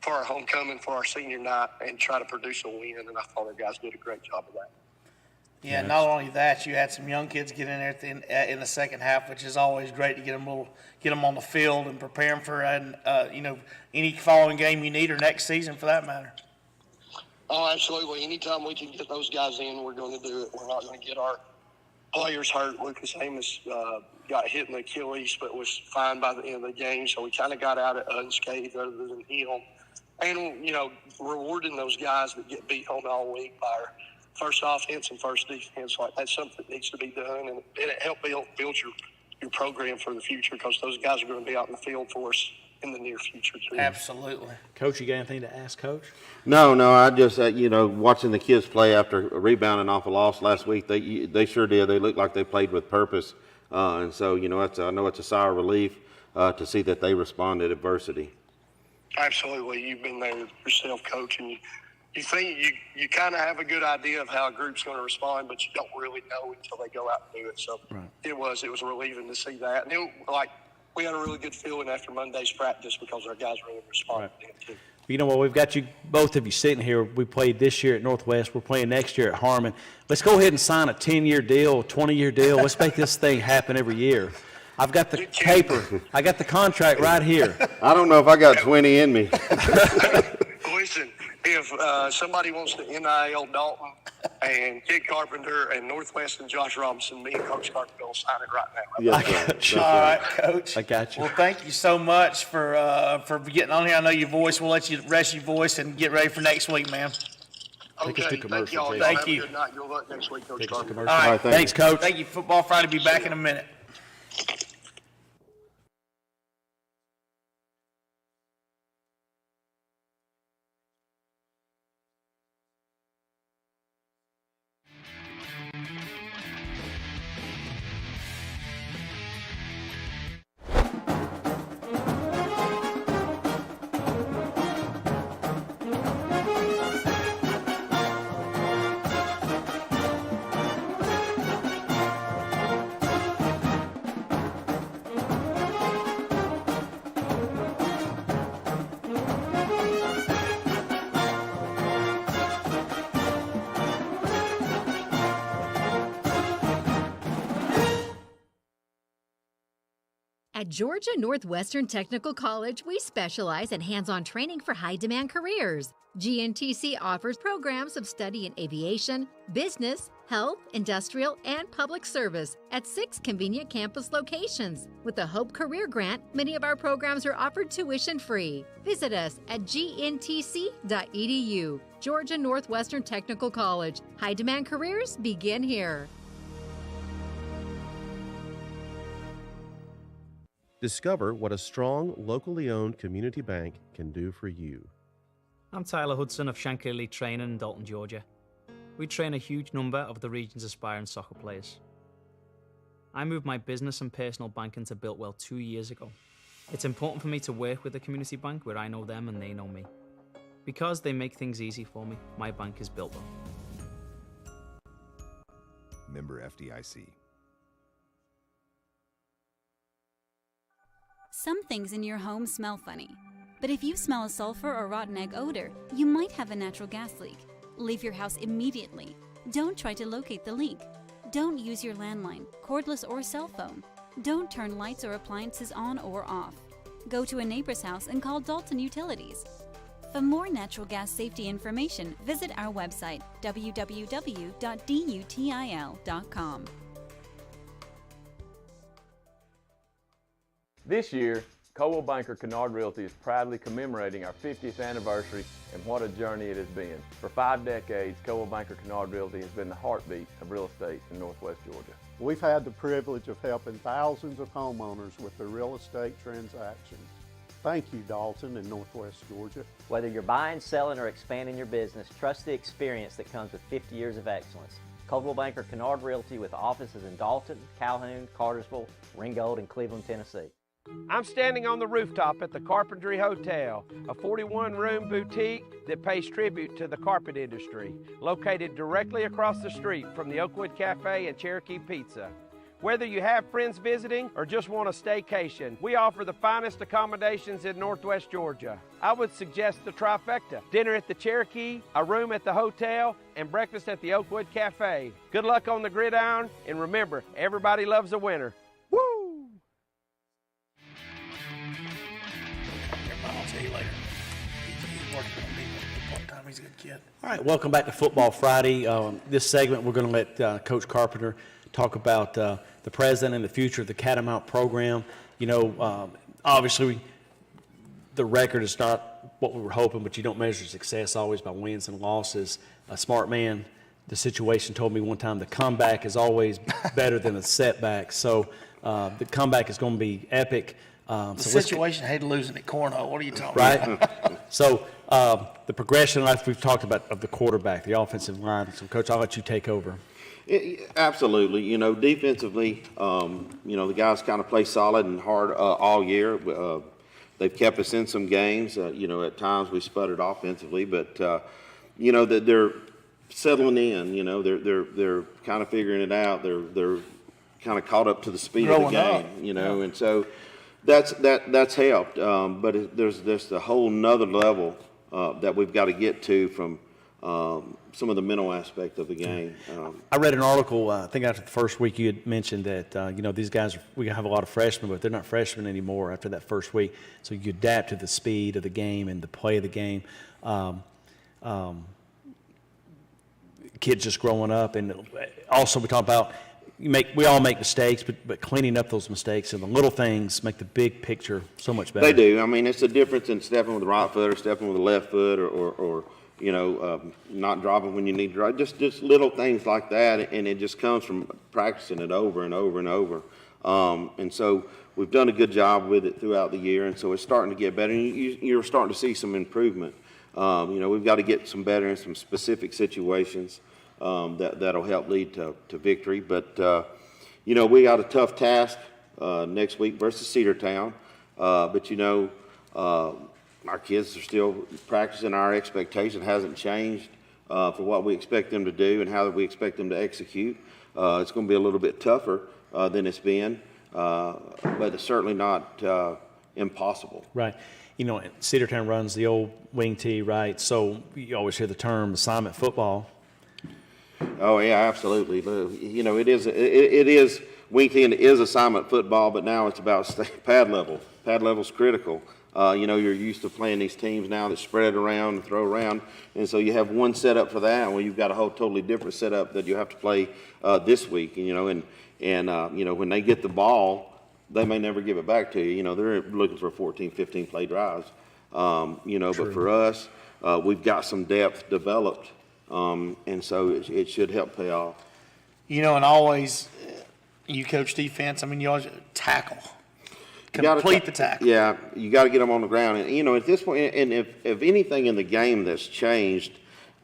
for our homecoming, for our senior night, and try to produce a win. And I thought our guys did a great job of that. Yeah, not only that, you had some young kids get in there in the second half, which is always great to get them on the field and prepare them for any following game you need or next season for that matter. Oh, absolutely. Anytime we can get those guys in, we're going to do it. We're not going to get our players hurt. Lucas Amos got hit in the Achilles, but was fine by the end of the game, so we kind of got out of unscathed other than him. And, rewarding those guys that get beat home all week by our first offense and first defense, like that's something that needs to be done, and it help build your program for the future, because those guys are going to be out in the field for us in the near future too. Absolutely. Coach, you got anything to ask Coach? No, I just watching the kids play after rebounding off a loss last week, they sure did. They looked like they played with purpose, and so I know it's a sigh of relief to see that they responded to adversity. Absolutely. You've been there yourself, Coach, and you think you kind of have a good idea of how a group's going to respond, but you don't really know until they go out and do it. So it was relieving to see that. And we had a really good feeling after Monday's practice because our guys really responded to it too. You know what? We've got both of you sitting here. We played this year at Northwest. We're playing next year at Harmon. Let's go ahead and sign a 10-year deal, 20-year deal. Let's make this thing happen every year. I've got the paper. I got the contract right here. I don't know if I got 20 in me. Listen, if somebody wants to NIL Dalton and Kid Carpenter and Northwest and Josh Robinson, me and Coach Carpenter will sign it right now. I got you. All right, Coach. I got you. Well, thank you so much for getting on here. I know your voice. We'll let you rest your voice and get ready for next week, man. Okay, thank y'all. Thank have you. a good night. Good luck next week, Coach Carpenter. All right, thanks, Coach. Thank you. Football Friday. Be back in a minute. At Georgia Northwestern Technical College, we specialize in hands-on training for high-demand careers. GNTC offers programs of study in aviation, business, health, industrial, and public service at 6 convenient campus locations. With the Hope Career Grant, many of our programs are offered tuition-free. Visit us at gntc.edu. Georgia Northwestern Technical College. High-demand careers begin here. Discover what a strong, locally owned community bank can do for you. I'm Tyler Hudson of Shankly Elite Training in Dalton, Georgia. We train a huge number of the region's aspiring soccer players. I moved my business and personal banking to Builtwell 2 years ago. It's important for me to work with a community bank where I know them and they know me. Because they make things easy for me, my bank is Builtwell. Member FDIC. Some things in your home smell funny, But if you smell a sulfur or rotten egg odor, you might have a natural gas leak. Leave your house immediately. Don't try to locate the leak. Don't use your landline, cordless or cell phone. Don't turn lights or appliances on or off. Go to a neighbor's house and call Dalton Utilities. For more natural gas safety information, visit our website, www.dutil.com. This year, Coldwell Banker Kennard Realty is proudly commemorating our 50th anniversary, and what a journey it has been. For 5 decades, Coldwell Banker Kennard Realty has been the heartbeat of real estate in Northwest Georgia. We've had the privilege of helping thousands of homeowners with their real estate transactions. Thank you, Dalton and Northwest Georgia. Whether you're buying, selling, or expanding your business, trust the experience that comes with 50 years of excellence. Coldwell Banker Kennard Realty with offices in Dalton, Calhoun, Cartersville, Ringgold, and Cleveland, Tennessee. I'm standing on the rooftop at the Carpentry Hotel, a 41-room boutique that pays tribute to the carpet industry, located directly across the street from the Oakwood Cafe and Cherokee Pizza. Whether you have friends visiting or just want a staycation, we offer the finest accommodations in Northwest Georgia. I would suggest the trifecta: dinner at the Cherokee, a room at the hotel, and breakfast at the Oakwood Cafe. Good luck on the gridiron, and remember, everybody loves a winner. I'll tell you later. He's working on me part-time. He's a good kid. All right, welcome back to Football Friday. This segment, we're going to let Coach Carpenter talk about the present and the future of the Catamount program. You know, obviously, the record is not what we were hoping, but you don't measure success always by wins and losses. A smart man, the situation told me one time, the comeback is always better than a setback. So the comeback is going to be epic. The situation, hated losing at Cornhole. What are you talking about? Right. So the progression, like we've talked about, of the quarterback, the offensive line. So, Coach, I'll let you take over. Absolutely. You know, defensively, you know, the guys kind of play solid and hard all year. They've kept us in some games. You know, at times we sputtered offensively, but you know that they're settling in. You know, they're kind of figuring it out. They're kind of caught up to the speed of the game. You know, and so that's helped. But there's just a whole nother level that we've got to get to from some of the mental aspect of the game. I read an article, I think after the first week you had mentioned that, you know, these guys, we have a lot of freshmen, but they're not freshmen anymore after that first week. So you adapt to the speed of the game and the play of the game. Kids just growing up. And also we talk about, we all make mistakes, but cleaning up those mistakes and the little things make the big picture so much better. They do. I mean, it's a difference in stepping with the right foot or stepping with the left foot or you know, not dropping when you need to drop. Just little things like that, and it just comes from practicing it over and over and over. And so we've done a good job with it throughout the year, and so it's starting to get better. And you're starting to see some improvement. You know, we've got to get some better in some specific situations that'll help lead to victory. But, you know, we got a tough task next week versus Cedartown. But, you know, our kids are still practicing. Our expectation hasn't changed for what we expect them to do and how we expect them to execute. It's going to be a little bit tougher than it's been, but it's certainly not impossible. Right. You know, Cedartown runs the old wing tee, right? So you always hear the term assignment football. Oh, yeah, absolutely. You know, it is wing tee and it is assignment football, but now it's about pad level. Pad level's critical. You know, you're used to playing these teams now that spread around and throw around, and so you have one setup for that. Well, you've got a whole totally different setup that you have to play this week. You know, and you know, when they get the ball, they may never give it back to you. You know, they're looking for 14, 15 play drives. You know, True. But for us, we've got some depth developed, and so it should help pay off. You know, and always you coach defense. I mean, you always tackle. Complete the tackle. Yeah, you got to get them on the ground. And, you know, at this point, and if anything in the game that's changed,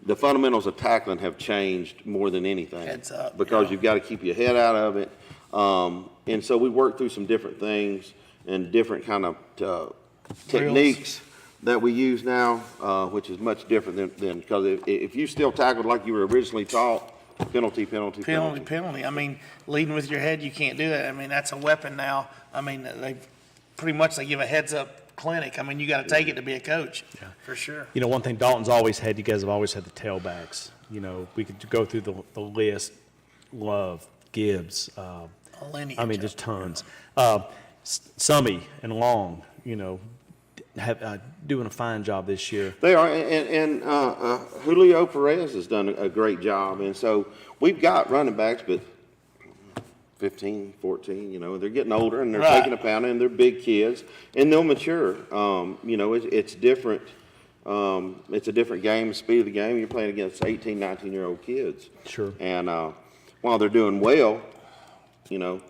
the fundamentals of tackling have changed more than anything. Heads up. Because you've got to keep your head out of it. And so we work through some different things and different kind of techniques that we use now, which is much different than because if you still tackled like you were originally taught, penalty. I mean, leading with your head, you can't do that. I mean, that's a weapon now. I mean, they give a heads up clinic. I mean, you got to take it to be a coach, for sure. You know, one thing Dalton's always had, you guys have always had the tailbacks. You know, we could go through the list. Love, Gibbs, I mean, just tons. Summy and Long, you know, have doing a fine job this year. They are, and Julio Perez has done a great job. And so we've got running backs, but 15, 14, you know, they're getting older and they're taking a pounding and they're big kids and they'll mature. You know, it's different. It's a different game, the speed of the game. You're playing against 18, 19-year-old kids. Sure. And while they're doing well, you know,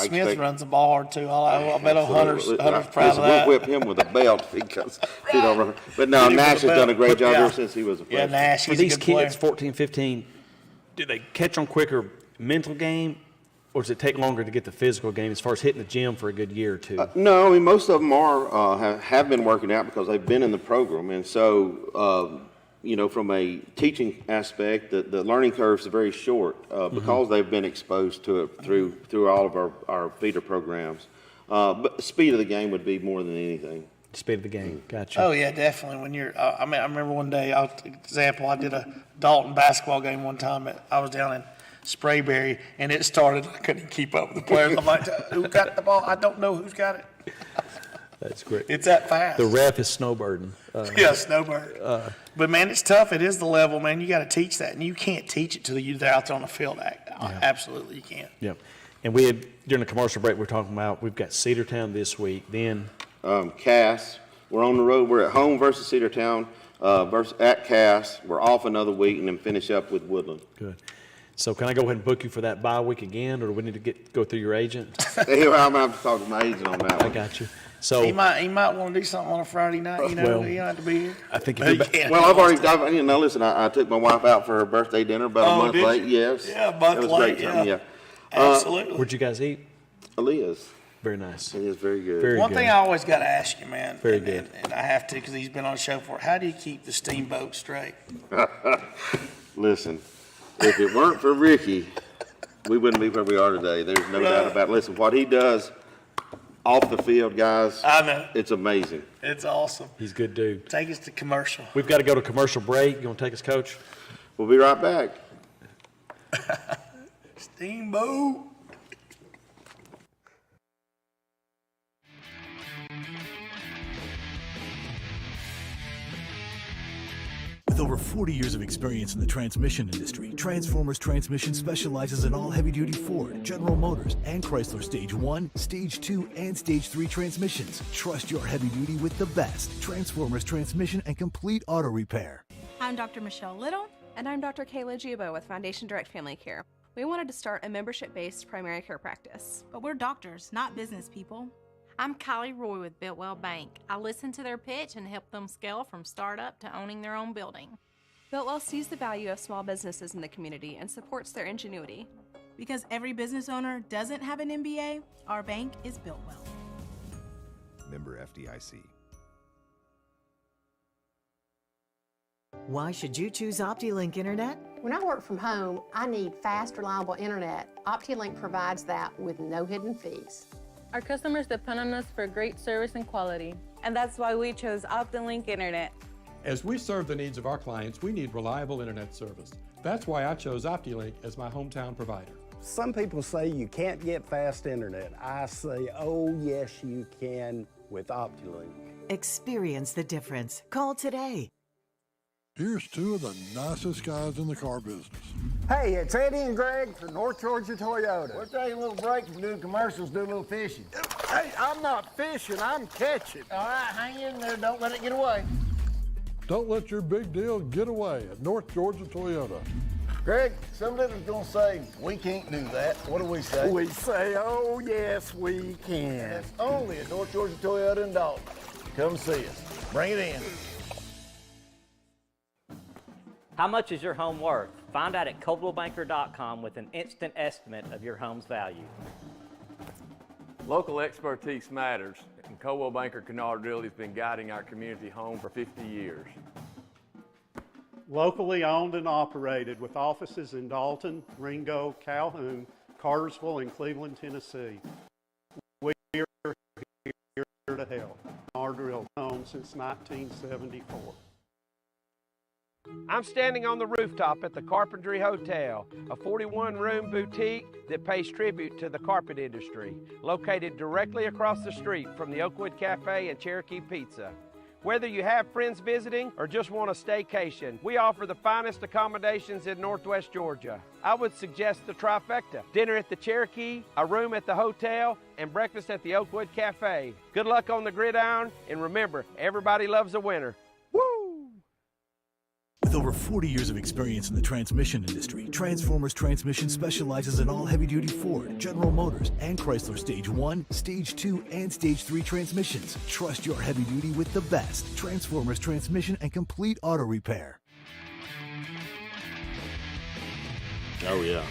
Smith runs the ball hard too. I bet Hunter's proud of that. We'll whip him with a belt because he don't run. But no, Nash has done a great job ever since he was a player. Yeah, Nash, he's For these a good player. kids, 14, 15, do they catch on quicker mental game, or does it take longer to get the physical game as far as hitting the gym for a good year or two? No, I mean, most of them have been working out because they've been in the program. And so, you know, from a teaching aspect, the learning curve is very short because they've been exposed to it through all of our feeder programs. But the speed of the game would be more than anything. Speed of the game, gotcha. Oh, yeah, definitely. When you're, I mean, I remember one day, I did a Dalton basketball game one time. I was down in Sprayberry, and it started. I couldn't keep up with the players. I'm like, who got the ball? I don't know who's got it. That's great. It's that fast. The ref is Snowbird. Yeah, Snowbird. But, man, it's tough. It is the level, man. You got to teach that, and you can't teach it till you're out there on the field. Absolutely, you can't. Yep. And we had, during the commercial break, we're talking about we've got Cedartown this week. Then Cass. We're on the road. We're at home versus Cedartown, versus at Cass. We're off another week, and then finish up with Woodland. Good. So can I go ahead and book you for that bye week again, or do we need to go through your agent? I'm going to have to talk to my agent on that one. I got you. So he might want to do something on a Friday night. You know, well, he don't have to be here. I think well, I took my wife out for her birthday dinner about a month late. Yes. Yeah, a month late. Yeah. Absolutely. Where'd you guys eat? Aaliyah's. Very nice. It is very good. One thing I always got to ask you, man. Very good. And I have to because he's been on the show before. How do you keep the steamboat straight? Listen, if it weren't for Ricky, we wouldn't be where we are today. There's no doubt about it. Listen, what he does off the field, guys, I know. It's amazing. It's awesome. He's a good dude. Take us to commercial. We've got to go to commercial break. You want to take us, Coach? We'll be right back. Steamboat. With over 40 years of experience in the transmission industry, Transformers Transmission specializes in all heavy-duty Ford, General Motors, and Chrysler Stage 1, Stage 2, and Stage 3 transmissions. Trust your heavy-duty with the best. Transformers Transmission and Complete Auto Repair. I'm Dr. Michelle Little. And I'm Dr. Kayla Giubo with Foundation Direct Family Care. We wanted to start a membership-based primary care practice. But we're doctors, not business people. I'm Kylie Roy with Biltwell Bank. I listen to their pitch and help them scale from startup to owning their own building. Biltwell sees the value of small businesses in the community and supports their ingenuity. Because every business owner doesn't have an MBA, our bank is Biltwell. Member FDIC. Why should you choose OptiLink Internet? When I work from home, I need fast, reliable internet. OptiLink provides that with no hidden fees. Our customers depend on us for great service and quality. And that's why we chose OptiLink Internet. As we serve the needs of our clients, we need reliable internet service. That's why I chose OptiLink as my hometown provider. Some people say you can't get fast internet. I say, oh yes you can with OptiLink. Experience the difference. Call today. Here's two of the nicest guys in the car business. Hey, it's Eddie and Greg from North Georgia Toyota. We're taking a little break from doing commercials, do a little fishing. Hey, I'm not fishing, I'm catching. All right, hang in there, don't let it get away. Don't let your big deal get away at North Georgia Toyota. Greg, some listeners gonna say, we can't do that. What do we say? We say, oh yes, we can. And that's only at North Georgia Toyota in Dalton. Come see us. Bring it in. How much is your home worth? Find out at ColdwellBanker.com with an instant estimate of your home's value. Local expertise matters, and Coldwell Banker Kennard Realty has been guiding our community home for 50 years. Locally owned and operated with offices in Dalton, Ringo, Calhoun, Cartersville, and Cleveland, Tennessee. We are here to help. Kennard since 1974. I'm standing on the rooftop at the Carpentry Hotel, a 41-room boutique that pays tribute to the carpet industry, located directly across the street from the Oakwood Cafe and Cherokee Pizza. Whether you have friends visiting or just want a staycation, we offer the finest accommodations in Northwest Georgia. I would suggest the trifecta: dinner at the Cherokee, a room at the hotel, and breakfast at the Oakwood Cafe. Good luck on the gridiron, and remember, everybody loves a winner. With over 40 years of experience in the transmission industry, Transformers Transmission specializes in all heavy-duty Ford, General Motors, and Chrysler Stage 1, Stage 2, and Stage 3 transmissions. Trust your heavy-duty with the best. Transformers Transmission and Complete Auto Repair. Oh, yeah.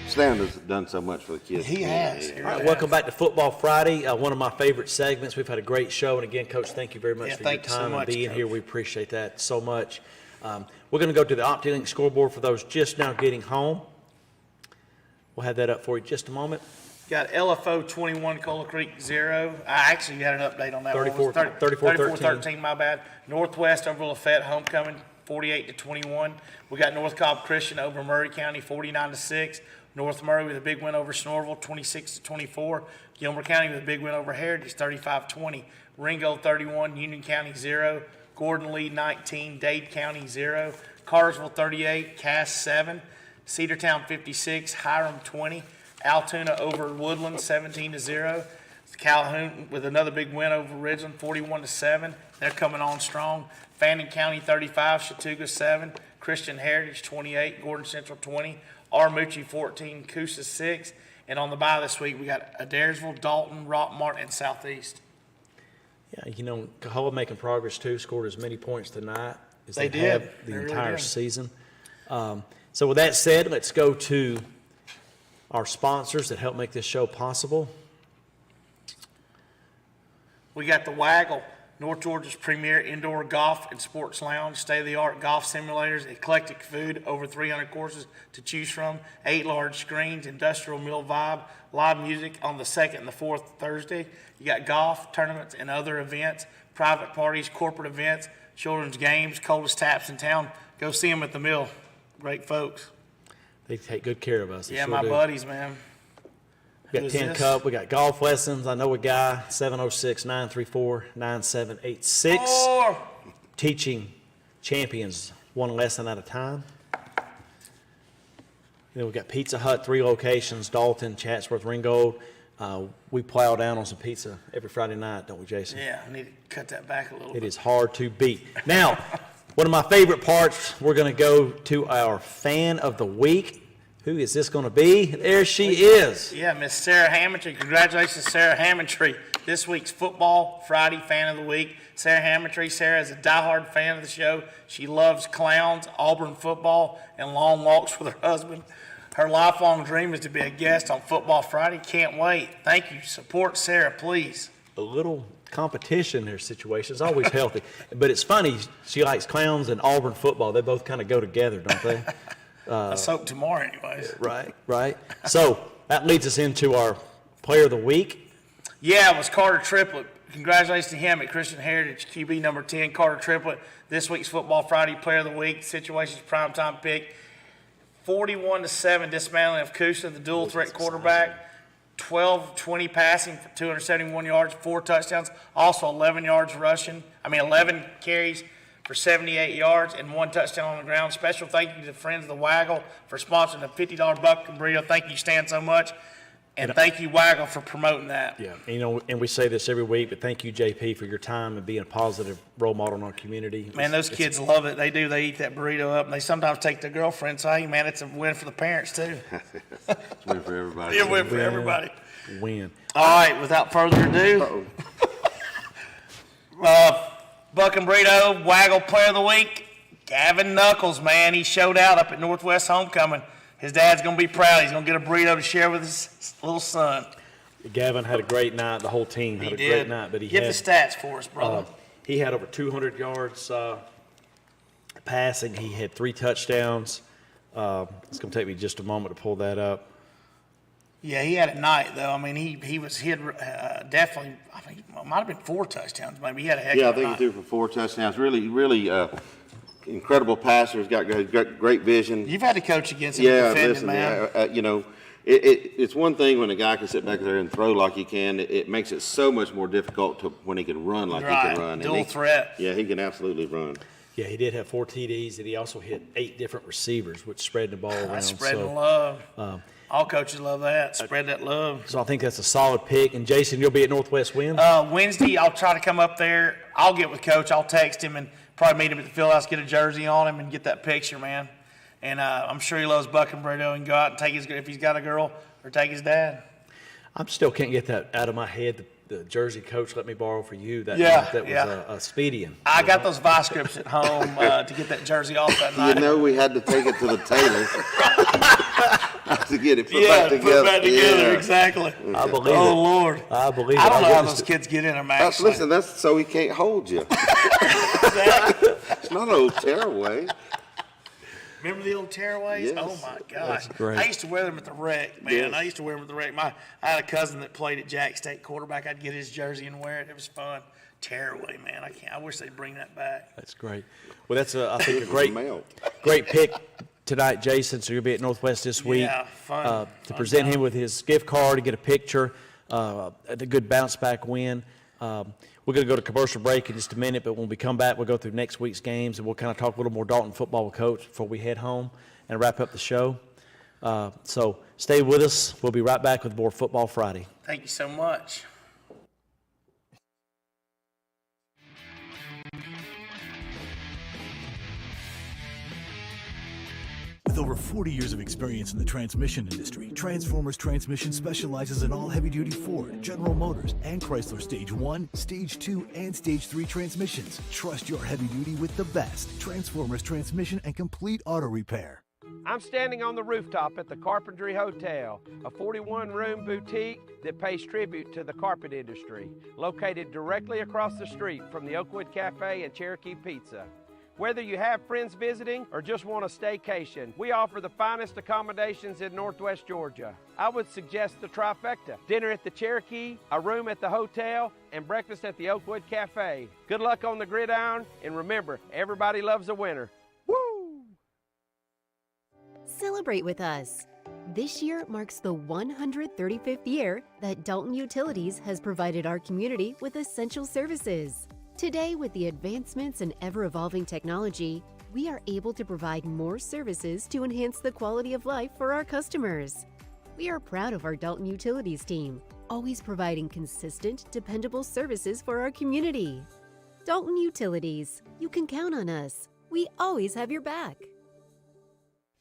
Stan has done so much for the kids. He has. All right, welcome back to Football Friday, one of my favorite segments. We've had a great show, and again, Coach, thank you very much for your time and being here. We appreciate that so much. We're going to go to the OptiLink scoreboard for those just now getting home. We'll have that up for you in just a moment. Got LFO 21, Cola Creek 0. I actually had an update on that 34-13, my bad. Northwest over Lafayette, homecoming 48-21. We got North Cobb Christian over Murray County 49-6. North Murray with a big win over Snorville 26-24. Gilmer County with a big win over Heritage 35-20. Ringgold 31, Union County 0. Gordon Lee 19, Dade County 0. Cartersville 38, Cass 7. Cedartown 56, Hiram 20. Altoona over Woodland 17-0. Calhoun with another big win over Ridgeland 41-7. They're coming on strong. Fannin County 35, Chattooga 7. Christian Heritage 28, Gordon Central 20. Armuchee 14, Coosa 6. And on the bye this week, we got Adairsville, Dalton, Rockmart, and Southeast. Yeah, you know, Cahowa making progress too, scored as many points tonight as they have did. the entire season. So with that said, let's go to our sponsors that help make this show possible. We got the Waggle, North Georgia's premier indoor golf and sports lounge, state-of-the-art golf simulators, eclectic food, over 300 courses to choose from, 8 large screens, industrial mill vibe, live music on the 2nd and the 4th Thursday. You got golf, tournaments, and other events, private parties, corporate events, children's games, coldest taps in town. Go see them at the mill. Great folks. They take good care of us. Yeah, my buddies, man. We got 10 Cup. We got golf lessons. I know a guy, 706-934-9786. Teaching champions one lesson at a time. Then we got Pizza Hut, 3 locations, Dalton, Chatsworth, Ringgold. We plow down on some pizza every Friday night, don't we, Jason? Yeah, I need to cut that back a little bit. It is hard to beat. Now, one of my favorite parts, we're going to go to our Fan of the Week. Who is this going to be? There she is. Yeah, Miss Sarah Hammondtree. Congratulations, Sarah Hammondtree. This week's Football Friday Fan of the Week. Sarah Hammondtree. Sarah is a diehard fan of the show. She loves clowns, Auburn football, and long walks with her husband. Her lifelong dream is to be a guest on Football Friday. Can't wait. Thank you. Support Sarah, please. A little competition in their situation is always healthy. But it's funny, she likes clowns and Auburn football. They both kind of go together, don't they? Let's hope tomorrow anyways. Right. So that leads us into our Player of the Week. Yeah, it was Carter Triplett. Congratulations to him at Christian Heritage, QB number 10, Carter Triplett. This week's Football Friday Player of the Week, Situations Primetime Pick. 41-7 dismantling of Coosa, the dual threat quarterback. 12-20 passing for 271 yards, 4 touchdowns. Also 11 carries for 78 yards and 1 touchdown on the ground. Special thank you to the friends of the Waggle for sponsoring the $50 bucket burrito. Thank you, Stan, so much. And thank you, Waggle, for promoting that. Yeah, you know, and we say this every week, but thank you, JP, for your time and being a positive role model in our community. Man, those kids love it. They do. They eat that burrito up, and they sometimes take their girlfriend. So, hey, man, it's a win for the parents, too. It's a win for everybody. Yeah, win for everybody. Win. All right, without further ado, Buck and Burrito, Waggle Player of the Week, Gavin Knuckles, man. He showed out up at Northwest Homecoming. His dad's going to be proud. He's going to get a burrito to share with his little son. Gavin had a great night. The whole team had a great night. But Give the stats for us, brother. He had over 200 yards passing. He had 3 touchdowns. It's going to take me just a moment to pull that up. Yeah, he had a night, though. I mean, he had definitely, might have been 4 touchdowns. Maybe he had a heck Yeah, I of a think night. he threw for 4 touchdowns. Really, incredible passer. He's got great vision. You've had to coach against him defending, man. It's one thing when a guy can sit back there and throw like he can. It makes it so much more difficult when he can run like he can run. Dual threat. Yeah, he can absolutely run. Yeah, he did have 4 TDs, and he also hit 8 different receivers, which spread the ball around. That's spreading love. All coaches love that. Spread that love. So I think that's a solid pick. And Jason, you'll be at Northwest when? Wednesday, I'll try to come up there. I'll get with Coach. I'll text him and probably meet him at the field house, get a jersey on him, and get that picture, man. And I'm sure he loves Buck and Burrito and go out and take if he's got a girl, or take his dad. I still can't get that out of my head. The jersey Coach let me borrow for you that Yeah, night. That was a Speedian. I got those vice grips at home to get that jersey off that night. You know, we had to take it to the tailor to get it put back together. Put back together, exactly. I believe it. Oh, Lord. I believe it. I don't know how those kids get in there, Max. Listen, that's so he can't hold you. It's not an old tearaway. Remember the old tearaways? Yes. Oh, my gosh. That's great. I used to wear them at the rec, man. Yes. I used to wear them at the rec. I had a cousin that played at Jack State quarterback. I'd get his jersey and wear it. It was fun. Tearaway, man. I wish they'd bring that back. That's great. Well, that's, I think, a great pick tonight, Jason. So you'll be at Northwest this week. Yeah, fun. To present him with his gift card, to get a picture, a good bounce-back win. We're going to go to commercial break in just a minute, but when we come back, we'll go through next week's games, and we'll kind of talk a little more Dalton football with Coach before we head home and wrap up the show. So stay with us. We'll be right back with more Football Friday. Thank you so much. With over 40 years of experience in the transmission industry, Transformers Transmission specializes in all heavy-duty Ford, General Motors, and Chrysler Stage 1, Stage 2, and Stage 3 transmissions. Trust your heavy-duty with the best. Transformers Transmission and complete auto repair. I'm standing on the rooftop at the Carpentry Hotel, a 41-room boutique that pays tribute to the carpet industry, located directly across the street from the Oakwood Cafe and Cherokee Pizza. Whether you have friends visiting or just want a staycation, we offer the finest accommodations in Northwest Georgia. I would suggest the trifecta: dinner at the Cherokee, a room at the hotel, and breakfast at the Oakwood Cafe. Good luck on the gridiron, and remember, everybody loves a winner. Woo! Celebrate with us. This year marks the 135th year that Dalton Utilities has provided our community with essential services. Today, with the advancements in ever-evolving technology, we are able to provide more services to enhance the quality of life for our customers. We are proud of our Dalton Utilities team, always providing consistent, dependable services for our community. Dalton Utilities, you can count on us. We always have your back.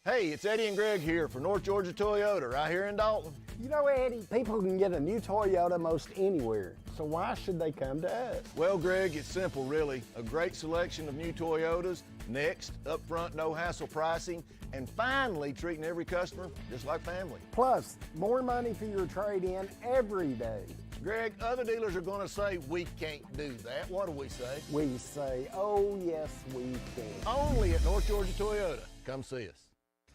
Hey, it's Eddie and Greg here for North Georgia Toyota right here in Dalton. You know, Eddie, people can get a new Toyota most anywhere, so why should they come to us? Well, Greg, it's simple, really. A great selection of new Toyotas, next, upfront, no-hassle pricing, and finally treating every customer just like family. Plus, more money for your trade-in every day. Greg, other dealers are going to say we can't do that. What do we say? We say, oh, yes, we can. Only at North Georgia Toyota. Come see us.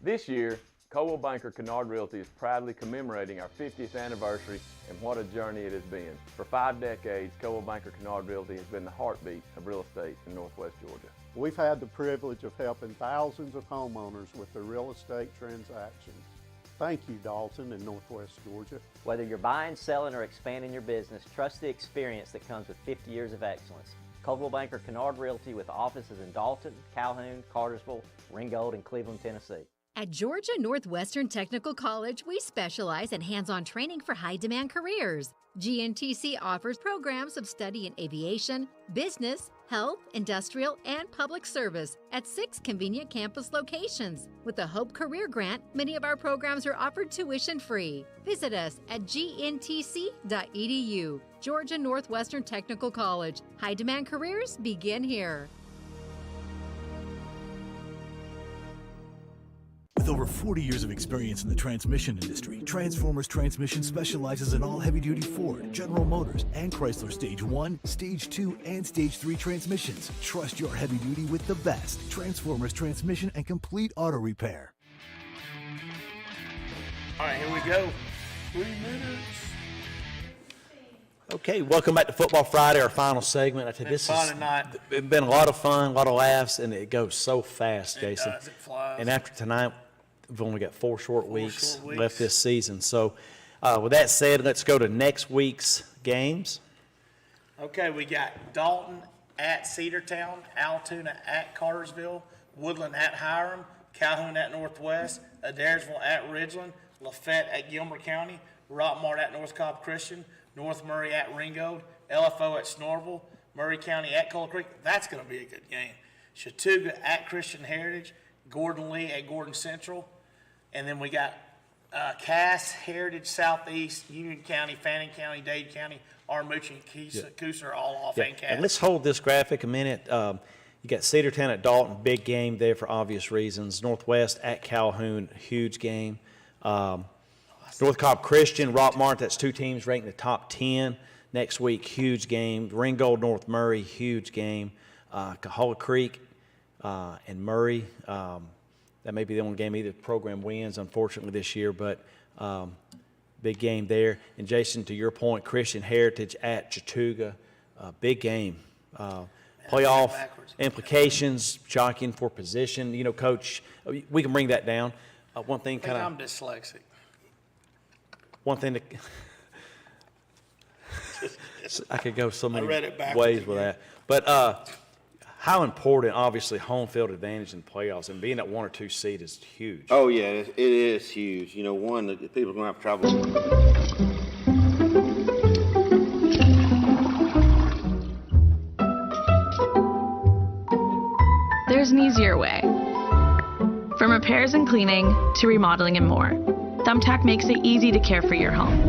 This year, Coldwell Banker Kennard Realty is proudly commemorating our 50th anniversary, and what a journey it has been. For 5 decades, Coldwell Banker Kennard Realty has been the heartbeat of real estate in Northwest Georgia. We've had the privilege of helping thousands of homeowners with their real estate transactions. Thank you, Dalton and Northwest Georgia. Whether you're buying, selling, or expanding your business, trust the experience that comes with 50 years of excellence. Coldwell Banker Kennard Realty with offices in Dalton, Calhoun, Cartersville, Ringgold, and Cleveland, Tennessee. At Georgia Northwestern Technical College, we specialize in hands-on training for high-demand careers. GNTC offers programs of study in aviation, business, health, industrial, and public service at 6 convenient campus locations. With the Hope Career Grant, many of our programs are offered tuition-free. Visit us at gntc.edu. Georgia Northwestern Technical College. High-demand careers begin here. With over 40 years of experience in the transmission industry, Transformers Transmission specializes in all heavy-duty Ford, General Motors, and Chrysler Stage 1, Stage 2, and Stage 3 transmissions. Trust your heavy-duty with the best. Transformers Transmission and complete auto repair. All right, here we go. 3 minutes. Okay, welcome back to Football Friday, our final segment. I tell you, this has been a lot of fun, a lot of laughs, and it goes so fast, Jason. It flies. And after tonight, we've only got four short weeks left this season. So with that said, let's go to next week's games. Okay, we got Dalton at Cedartown, Altoona at Cartersville, Woodland at Hiram, Calhoun at Northwest, Adairsville at Ridgeland, Lafayette at Gilmer County, Rockmart at North Cobb Christian, North Murray at Ringgold, LFO at Snorville, Murray County at Coal Creek. That's going to be a good game. Chattooga at Christian Heritage, Gordon Lee at Gordon Central, and then we got Cass, Heritage, Southeast, Union County, Fannin County, Dade County, Armuchee, and Coosa are all off and Cass. And let's hold this graphic a minute. You got Cedartown at Dalton, big game there for obvious reasons. Northwest at Calhoun, huge game. North Cobb Christian, Rockmart, that's two teams ranked in the top 10 next week, huge game. Ringgold, North Murray, huge game. Cahola Creek and Murray, that may be the only game either program wins, unfortunately, this year, but big game there. And Jason, to your point, Christian Heritage at Chattooga, big game. Playoff implications, jockeying for position. You know, Coach, we can bring that down. One thing kind of. I'm dyslexic. One thing that I could go so many ways with that. But how important, obviously, home field advantage in the playoffs, and being that 1 or 2 seed is huge. Oh, yeah, it is huge. You know, one, the people are going to have trouble. There's an easier way. From repairs and cleaning to remodeling and more, Thumbtack makes it easy to care for your home.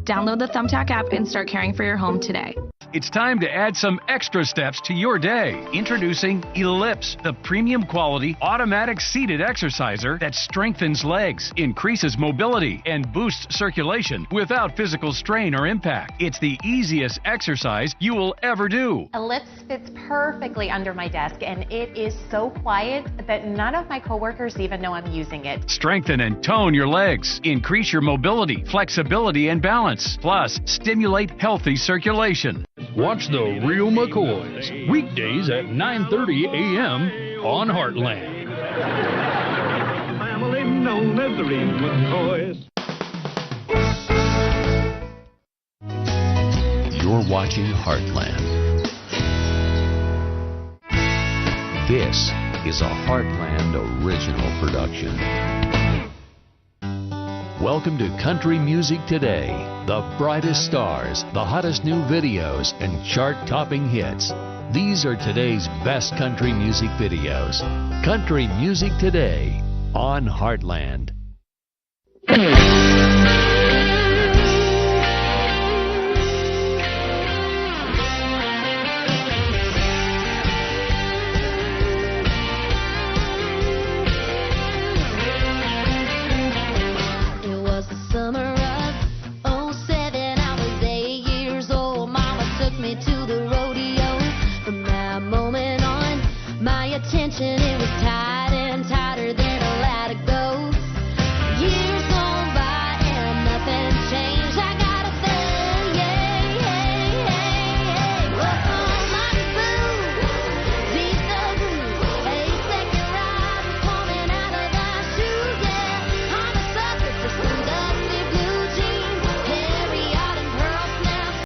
Download the Thumbtack app and start caring for your home today. It's time to add some extra steps to your day. Introducing Ellipse, the premium quality automatic seated exerciser that strengthens legs, increases mobility, and boosts circulation without physical strain or impact. It's the easiest exercise you will ever do. Ellipse fits perfectly under my desk, and it is so quiet that none of my coworkers even know I'm using it. Strengthen and tone your legs, increase your mobility, flexibility, and balance, plus stimulate healthy circulation. Watch The Real McCoys, weekdays at 9:30 a.m. on Heartland. Family known as The Real McCoys. You're watching Heartland. This is a Heartland original production. Welcome to Country Music Today. The brightest stars, the hottest new videos, and chart-topping hits. These are today's best country music videos. Country Music Today on Heartland.